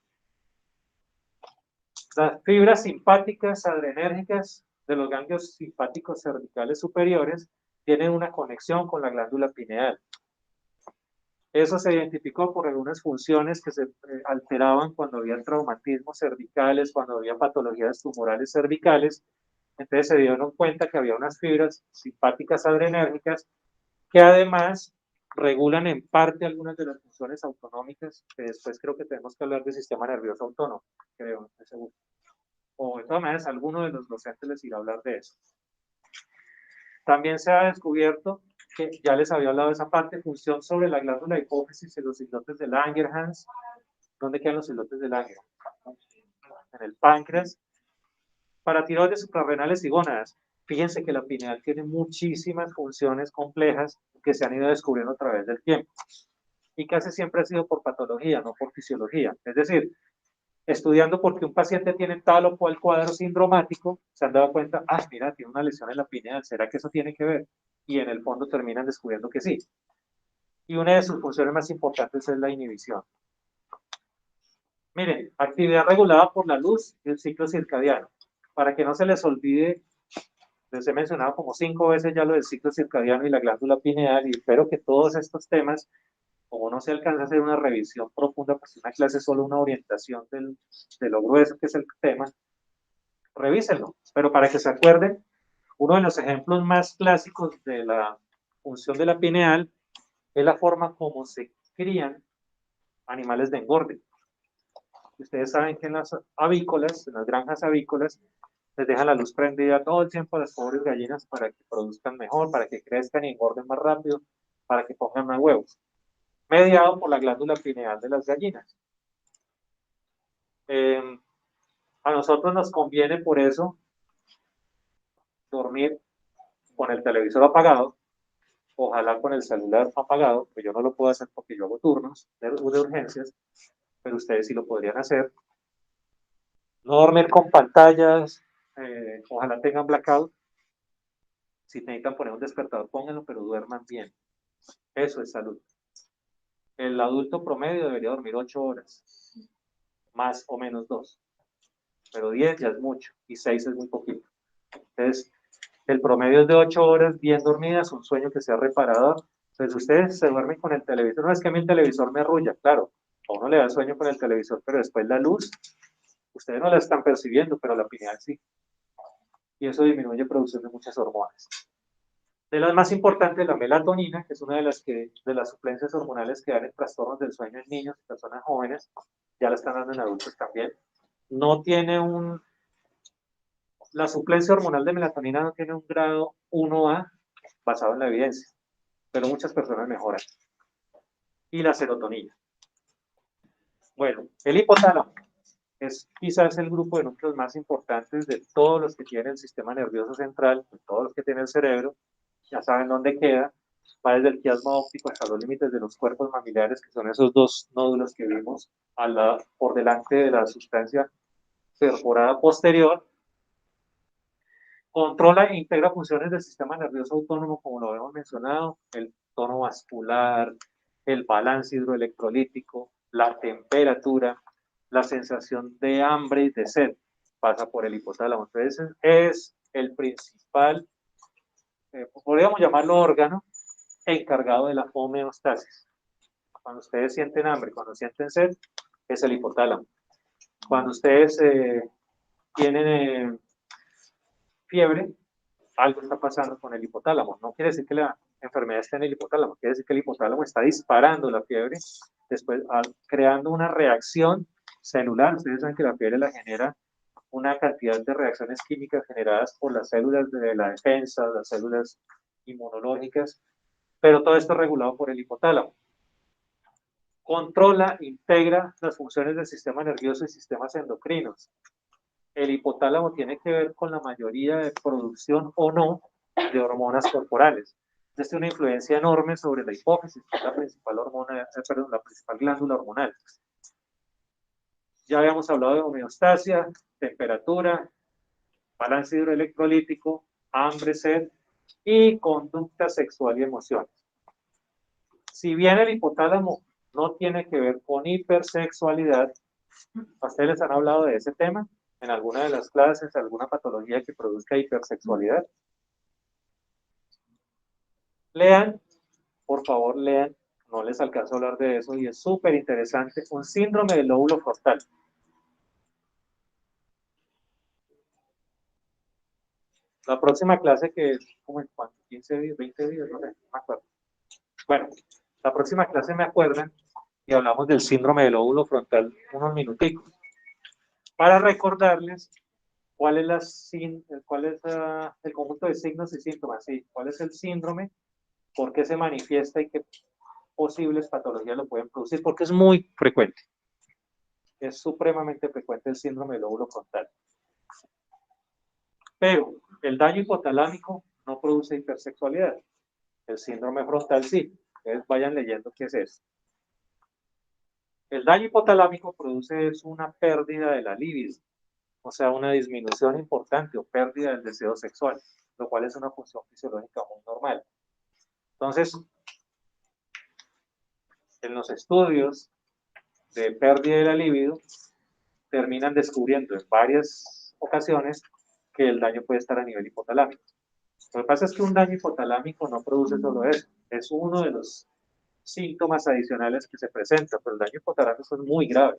Las fibras simpáticas adrenérgicas de los ganglios simpáticos cervicales superiores tienen una conexión con la glándula pineal. Eso se identificó por algunas funciones que se alteraban cuando había traumatismos cervicales, cuando había patologías tumorales cervicales. Entonces se dieron cuenta que había unas fibras simpáticas adrenérgicas que además regulan en parte algunas de las funciones autonómicas, que después creo que tenemos que hablar del sistema nervioso autónomo, creo, estoy seguro. O de todas maneras, alguno de los docentes les irá a hablar de eso. También se ha descubierto que ya les había hablado de esa parte, función sobre la glándula hipófisis y los islotes de Langerhans. ¿Dónde quedan los islotes de Langerhans? En el páncreas. Para tiroides suprarrenales y gónadas. Fíjense que la pineal tiene muchísimas funciones complejas que se han ido descubriendo a través del tiempo. Y casi siempre ha sido por patología, no por fisiología. Es decir, estudiando por qué un paciente tiene tal o cual cuadro sindromático, se han dado cuenta, mira, tiene una lesión en la pineal, ¿será que eso tiene que ver? Y en el fondo terminan descubriendo que sí. Y una de sus funciones más importantes es la inhibición. Miren, actividad regulada por la luz y el ciclo circadiano. Para que no se les olvide, les he mencionado como 5 veces ya lo del ciclo circadiano y la glándula pineal, y espero que todos estos temas, como no se alcanza a hacer una revisión profunda, pues una clase es solo una orientación de lo grueso que es el tema, revísenlo. Pero para que se acuerden, uno de los ejemplos más clásicos de la función de la pineal es la forma como se crían animales de engorde. Ustedes saben que en las avícolas, en las granjas avícolas, les dejan la luz prendida todo el tiempo a las pobres gallinas para que produzcan mejor, para que crezcan y engorden más rápido, para que pongan más huevos. Mediado por la glándula pineal de las gallinas. A nosotros nos conviene por eso dormir con el televisor apagado, ojalá con el celular apagado, pues yo no lo puedo hacer porque yo hago turnos de urgencias, pero ustedes sí lo podrían hacer. No dormir con pantallas, ojalá tengan blackout. Si necesitan poner un despertador, pónganlo, pero duerman bien. Eso es salud. El adulto promedio debería dormir 8 horas, más o menos 2, pero 10 ya es mucho y 6 es muy poquito. Entonces, el promedio es de 8 horas bien dormidas, un sueño que sea reparador. Entonces, ustedes se duermen con el televisor. No es que a mí el televisor me arrulla, claro, a uno le da sueño con el televisor, pero después la luz, ustedes no la están percibiendo, pero la pineal sí. Y eso disminuye producción de muchas hormonas. De las más importantes, la melatonina, que es una de las suplencias hormonales que dan en trastornos del sueño en niños y personas jóvenes, ya la están dando en adultos también. No tiene la suplencia hormonal de melatonina no tiene un grado 1A basado en la evidencia, pero muchas personas mejoran. Y la serotonina. Bueno, el hipotálamo es quizás el grupo de núcleos más importantes de todos los que tienen el sistema nervioso central, de todos los que tienen el cerebro, ya saben dónde queda, va desde el quiasma óptico hasta los límites de los cuerpos mamilares, que son esos dos nódulos que vimos por delante de la sustancia perforada posterior. Controla e integra funciones del sistema nervioso autónomo, como lo hemos mencionado, el tono vascular, el balance hidroelectrolítico, la temperatura, la sensación de hambre y de sed, pasa por el hipotálamo. Entonces es el principal, podríamos llamarlo órgano, encargado de la homeostasis. Cuando ustedes sienten hambre, cuando sienten sed, es el hipotálamo. Cuando ustedes tienen fiebre, algo está pasando con el hipotálamo. No quiere decir que la enfermedad esté en el hipotálamo, quiere decir que el hipotálamo está disparando la fiebre, después creando una reacción celular. Ustedes saben que la fiebre la genera una cantidad de reacciones químicas generadas por las células de la defensa, las células inmunológicas, pero todo esto es regulado por el hipotálamo. Controla, integra las funciones del sistema nervioso y sistemas endocrinos. El hipotálamo tiene que ver con la mayoría de producción o no de hormonas corporales. Esto tiene una influencia enorme sobre la hipófisis, que es la principal la principal glándula hormonal. Ya habíamos hablado de homeostasia, temperatura, balance hidroelectrolítico, hambre, sed y conducta sexual y emociones. Si bien el hipotálamo no tiene que ver con hipersexualidad, ¿a ustedes les han hablado de ese tema en alguna de las clases, alguna patología que produzca hipersexualidad? Lean, por favor, lean, no les alcanzo a hablar de eso y es súper interesante, un síndrome del lóbulo frontal. La próxima clase, que es como en 15 días, 20 días, no sé, no me acuerdo. Bueno, la próxima clase me acuerdan y hablamos del síndrome del lóbulo frontal unos minuticos para recordarles cuál es el conjunto de signos y síntomas, sí, cuál es el síndrome, por qué se manifiesta y qué posibles patologías lo pueden producir, porque es muy frecuente. Es supremamente frecuente el síndrome del lóbulo frontal. Pero el daño hipotalámico no produce hipersexualidad. El síndrome frontal sí. Ustedes vayan leyendo qué es eso. El daño hipotalámico produce una pérdida de la libido, o sea, una disminución importante o pérdida del deseo sexual, lo cual es una función fisiológica muy normal. Entonces, en los estudios de pérdida de la libido, terminan descubriendo en varias ocasiones que el daño puede estar a nivel hipotalámico. Lo que pasa es que un daño hipotalámico no produce solo eso, es uno de los síntomas adicionales que se presentan, pero el daño hipotalámico es muy grave.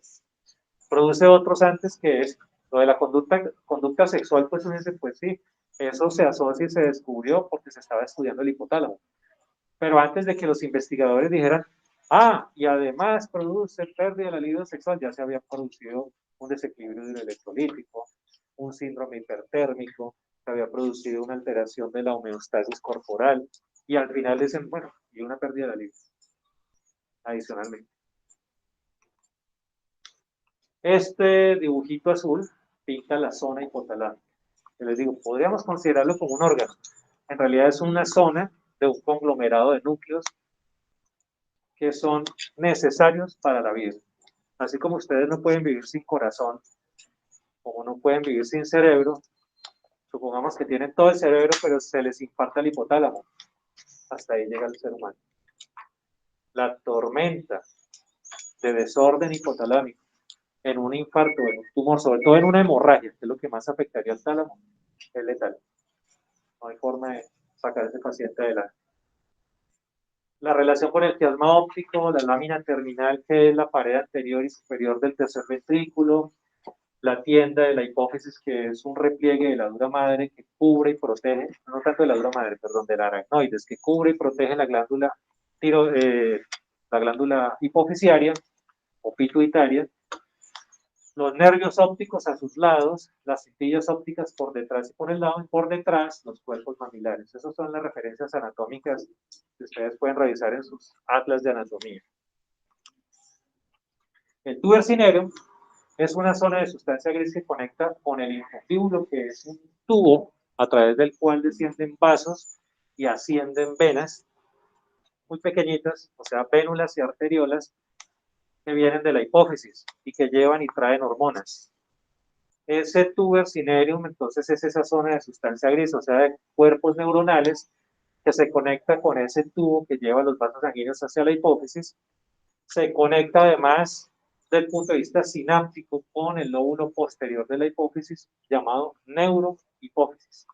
Produce otros antes, que es lo de la conducta sexual, pues uno dice, pues sí, eso se asocia y se descubrió porque se estaba estudiando el hipotálamo. Pero antes de que los investigadores dijeran, y además produce pérdida de la libido sexual, ya se había producido un desequilibrio hidroelectrolítico, un síndrome hipertérmico, se había producido una alteración de la homeostasis corporal, y al final dicen, bueno, y una pérdida de la libido, adicionalmente. Este dibujito azul pinta la zona hipotalámica. Yo les digo, podríamos considerarlo como un órgano. En realidad es una zona de un conglomerado de núcleos que son necesarios para la vida. Así como ustedes no pueden vivir sin corazón, como no pueden vivir sin cerebro, supongamos que tienen todo el cerebro, pero se les infarta el hipotálamo. Hasta ahí llega el ser humano. La tormenta de desorden hipotalámico en un infarto, en un tumor, sobre todo en una hemorragia, que es lo que más afectaría al tálamo, es letal. No hay forma de sacar a ese paciente adelante. La relación con el quiasma óptico, la lámina terminal, que es la pared anterior y superior del tercer ventrículo, la tienda de la hipófisis, que es un repliegue de la dura madre que cubre y protege, no tanto de la dura madre, perdón, de la aracnoides, que cubre y protege la glándula hipofisiaria o pituitaria, los nervios ópticos a sus lados, las cintillas ópticas por detrás y por el lado, y por detrás los cuerpos mamilares. Esas son las referencias anatómicas que ustedes pueden revisar en sus atlas de anatomía. El tuber cinereum es una zona de sustancia gris que conecta con el infundíbulo, que es un tubo a través del cual descienden vasos y ascienden venas muy pequeñitas, o sea, vénulas y arteriolas, que vienen de la hipófisis y que llevan y traen hormonas. Ese tuber cinereum, entonces, es esa zona de sustancia gris, o sea, de cuerpos neuronales que se conecta con ese tubo que lleva los vasos sanguíneos hacia la hipófisis. Se conecta además del punto de vista sináptico con el lóbulo posterior de la hipófisis, llamado neurohipófisis,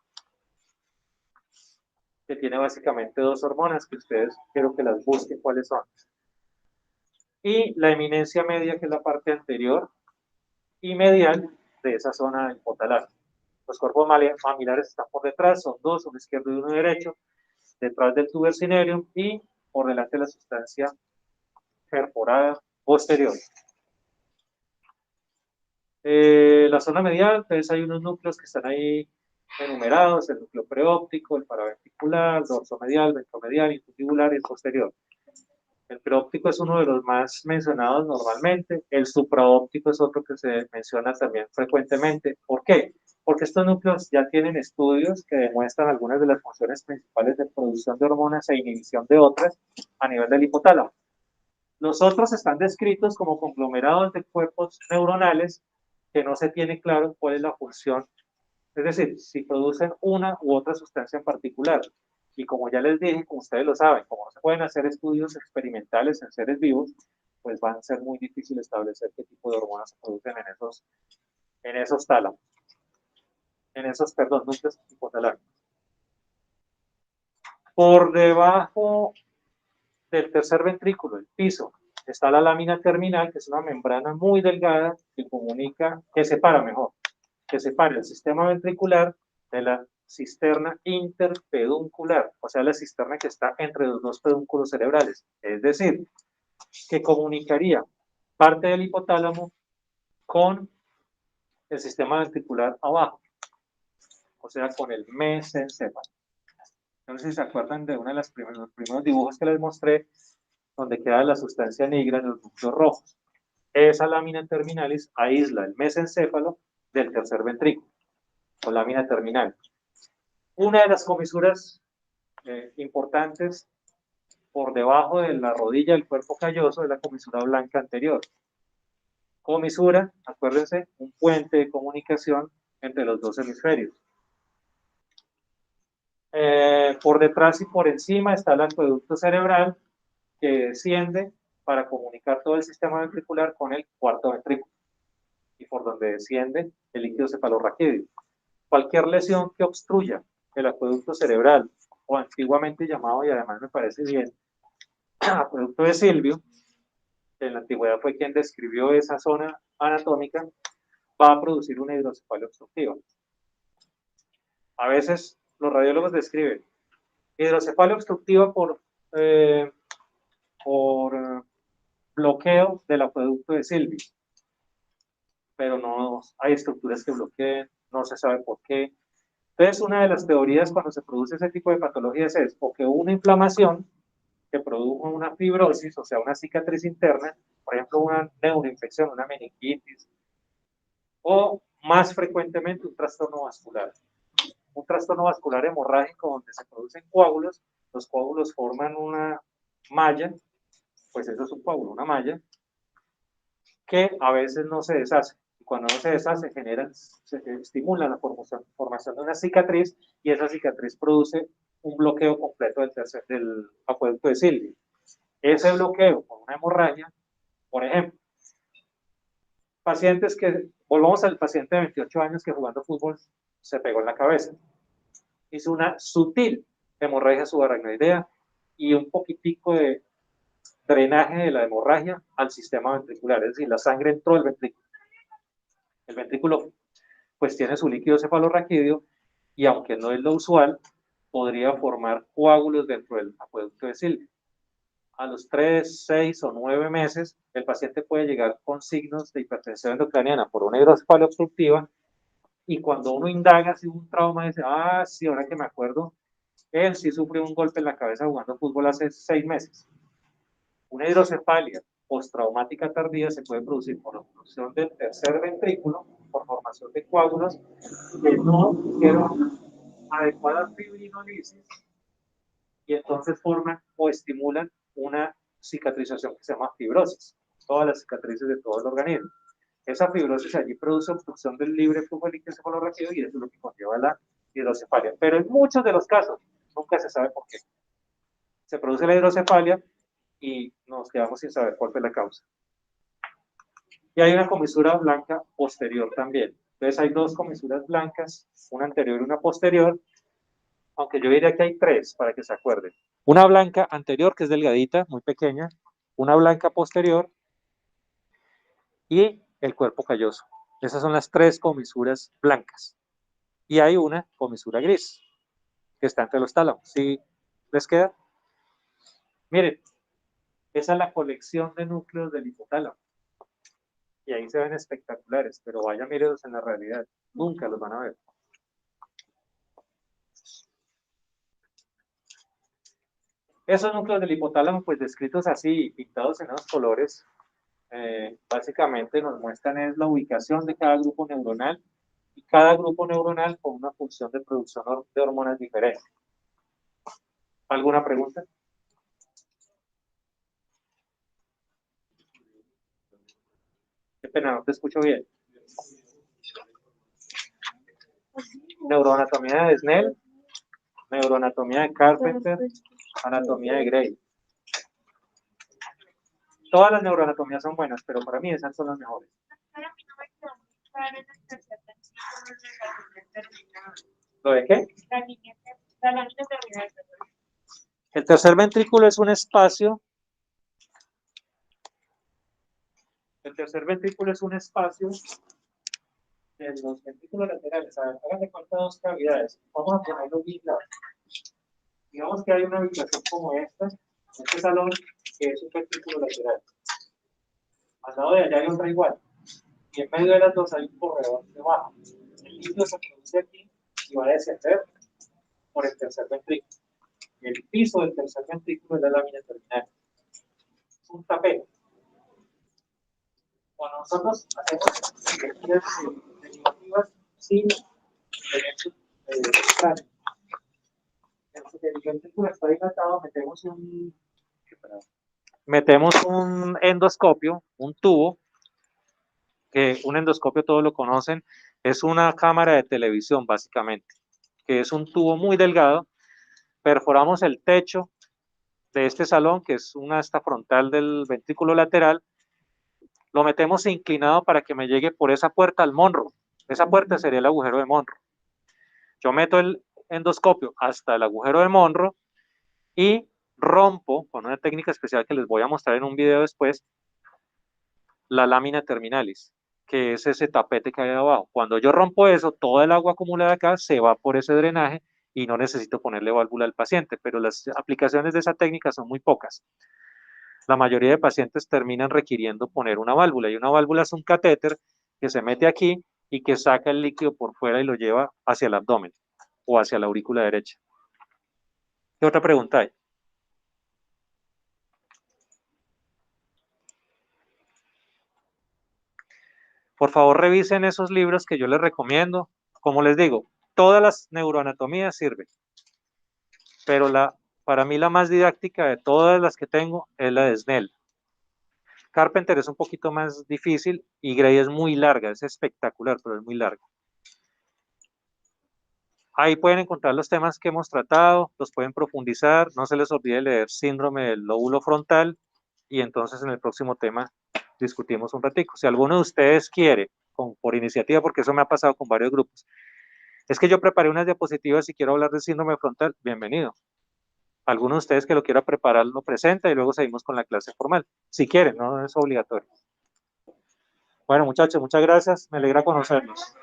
que tiene básicamente dos hormonas que ustedes quiero que las busquen cuáles son. Y la eminencia media, que es la parte anterior y medial de esa zona hipotalámica. Los cuerpos mamilares están por detrás, son dos, uno izquierdo y uno derecho, detrás del tuber cinereum y por delante de la sustancia perforada posterior. La zona medial, entonces hay unos núcleos que están ahí enumerados, el núcleo preóptico, el paraventricular, dorsomedial, ventromedial, infundibular y el posterior. El preóptico es uno de los más mencionados normalmente, el supraóptico es otro que se menciona también frecuentemente. ¿Por qué? Porque estos núcleos ya tienen estudios que demuestran algunas de las funciones principales de producción de hormonas e inhibición de otras a nivel del hipotálamo. Los otros están descritos como conglomerados de cuerpos neuronales que no se tiene claro cuál es la función, es decir, si producen una u otra sustancia en particular. Y como ya les dije, como ustedes lo saben, como no se pueden hacer estudios experimentales en seres vivos, pues van a ser muy difícil establecer qué tipo de hormonas se producen en esos tálamos, núcleos hipotalámicos. Por debajo del tercer ventrículo, el piso, está la lámina terminal, que es una membrana muy delgada que separa el sistema ventricular de la cisterna interpeduncular, o sea, la cisterna que está entre los dos pedúnculos cerebrales, es decir, que comunicaría parte del hipotálamo con el sistema ventricular abajo, o sea, con el mesencéfalo. No sé si se acuerdan de uno de los primeros dibujos que les mostré, donde queda la sustancia negra en los núcleos rojos. Esa lámina terminalis aísla el mesencéfalo del tercer ventrículo, o lámina terminal. Una de las comisuras importantes por debajo de la rodilla del cuerpo calloso es la comisura blanca anterior. Comisura, acuérdense, un puente de comunicación entre los dos hemisferios. Por detrás y por encima está el acueducto cerebral que desciende para comunicar todo el sistema ventricular con el cuarto ventrículo y por donde desciende el líquido cefalorraquídeo. Cualquier lesión que obstruya el acueducto cerebral, o antiguamente llamado, y además me parece bien, acueducto de Silvio, que en la antigüedad fue quien describió esa zona anatómica, va a producir una hidrocefalia obstructiva. A veces los radiólogos describen hidrocefalia obstructiva por bloqueo del acueducto de Silvio, pero no hay estructuras que bloqueen, no se sabe por qué. Entonces, una de las teorías cuando se produce ese tipo de patologías es o que hubo una inflamación que produjo una fibrosis, o sea, una cicatriz interna, por ejemplo, una neuroinfección, una meningitis, o más frecuentemente un trastorno vascular. Un trastorno vascular hemorrágico donde se producen coágulos, los coágulos forman una malla, pues eso es un coágulo, una malla, que a veces no se deshace. Y cuando no se deshace, se estimula la formación de una cicatriz y esa cicatriz produce un bloqueo completo del acueducto de Silvia. Ese bloqueo con una hemorragia, por ejemplo, pacientes que, volvamos al paciente de 28 años que jugando fútbol se pegó en la cabeza, hizo una sutil hemorragia subaracnoidea y un poquitico de drenaje de la hemorragia al sistema ventricular, es decir, la sangre entró al ventrículo. El ventrículo pues tiene su líquido cefalorraquídeo y aunque no es lo usual, podría formar coágulos dentro del acueducto de Silvia. A los 3, 6 o 9 meses, el paciente puede llegar con signos de hipertensión endocraniana por una hidrocefalia obstructiva y cuando uno indaga si hubo un trauma, dice, ah, sí, ahora que me acuerdo, él sí sufrió un golpe en la cabeza jugando fútbol hace 6 meses. Una hidrocefalia postraumática tardía se puede producir por obstrucción del tercer ventrículo, por formación de coágulos que no hicieron adecuada fibrinolisis y entonces forman o estimulan una cicatrización que se llama fibrosis, todas las cicatrices de todo el organismo. Esa fibrosis allí produce obstrucción del libre flujo de líquido cefalorraquídeo y eso es lo que conlleva la hidrocefalia. Pero en muchos de los casos nunca se sabe por qué. Se produce la hidrocefalia y nos quedamos sin saber cuál fue la causa. Y hay una comisura blanca posterior también. Entonces hay dos comisuras blancas, una anterior y una posterior, aunque yo diría que hay tres para que se acuerden. Una blanca anterior, que es delgadita, muy pequeña, una blanca posterior y el cuerpo calloso. Esas son las tres comisuras blancas. Y hay una comisura gris, que está entre los tálamos. ¿Sí les queda? Miren, esa es la colección de núcleos del hipotálamo. Y ahí se ven espectaculares, pero vaya, mírenlos en la realidad. Nunca los van a ver. Esos núcleos del hipotálamo, pues descritos así, pintados en esos colores, básicamente nos muestran es la ubicación de cada grupo neuronal y cada grupo neuronal con una función de producción de hormonas diferente. ¿Alguna pregunta? Qué pena, no te escucho bien. Neuroanatomía de Snell, neuroanatomía de Carpenter, anatomía de Gray. Todas las neuroanatomías son buenas, pero para mí esas son las mejores. ¿Lo de qué? El tercer ventrículo es un espacio. El tercer ventrículo es un espacio en los ventrículos laterales. A ver, hagan de cuenta dos cavidades. Vamos a ponerlo bien claro. Digamos que hay una habitación como esta, este salón, que es un ventrículo lateral. Al lado de allá hay otra igual. Y en medio de las dos hay un corredor debajo. El líquido se produce aquí y va a descender por el tercer ventrículo. El piso del tercer ventrículo es la lámina terminal. Es un tapete. Cuando nosotros hacemos cirugías derivativas sin elementos extraños, el ventrículo está dilatado, metemos un endoscopio, un tubo, que un endoscopio todos lo conocen, es una cámara de televisión básicamente, que es un tubo muy delgado, perforamos el techo de este salón, que es una asta frontal del ventrículo lateral, lo metemos inclinado para que me llegue por esa puerta al Monro. Esa puerta sería el agujero de Monro. Yo meto el endoscopio hasta el agujero de Monro y rompo, con una técnica especial que les voy a mostrar en un video después, la lámina terminalis, que es ese tapete que hay abajo. Cuando yo rompo eso, toda el agua acumulada acá se va por ese drenaje y no necesito ponerle válvula al paciente, pero las aplicaciones de esa técnica son muy pocas. La mayoría de pacientes terminan requiriendo poner una válvula, y una válvula es un catéter que se mete aquí y que saca el líquido por fuera y lo lleva hacia el abdomen o hacia la aurícula derecha. ¿Qué otra pregunta hay? Por favor, revisen esos libros que yo les recomiendo. Como les digo, todas las neuroanatomías sirven, pero para mí la más didáctica de todas las que tengo es la de Snell. Carpenter es un poquito más difícil y Gray es muy larga, es espectacular, pero es muy larga. Ahí pueden encontrar los temas que hemos tratado, los pueden profundizar, no se les olvide leer síndrome del lóbulo frontal y entonces en el próximo tema discutimos un ratico. Si alguno de ustedes quiere, por iniciativa, porque eso me ha pasado con varios grupos, es que yo preparé unas diapositivas y quiero hablar del síndrome frontal, bienvenido. Alguno de ustedes que lo quiera preparar lo presenta y luego seguimos con la clase formal. Si quieren, no es obligatorio. Bueno, muchachos, muchas gracias. Me alegra conocerlos.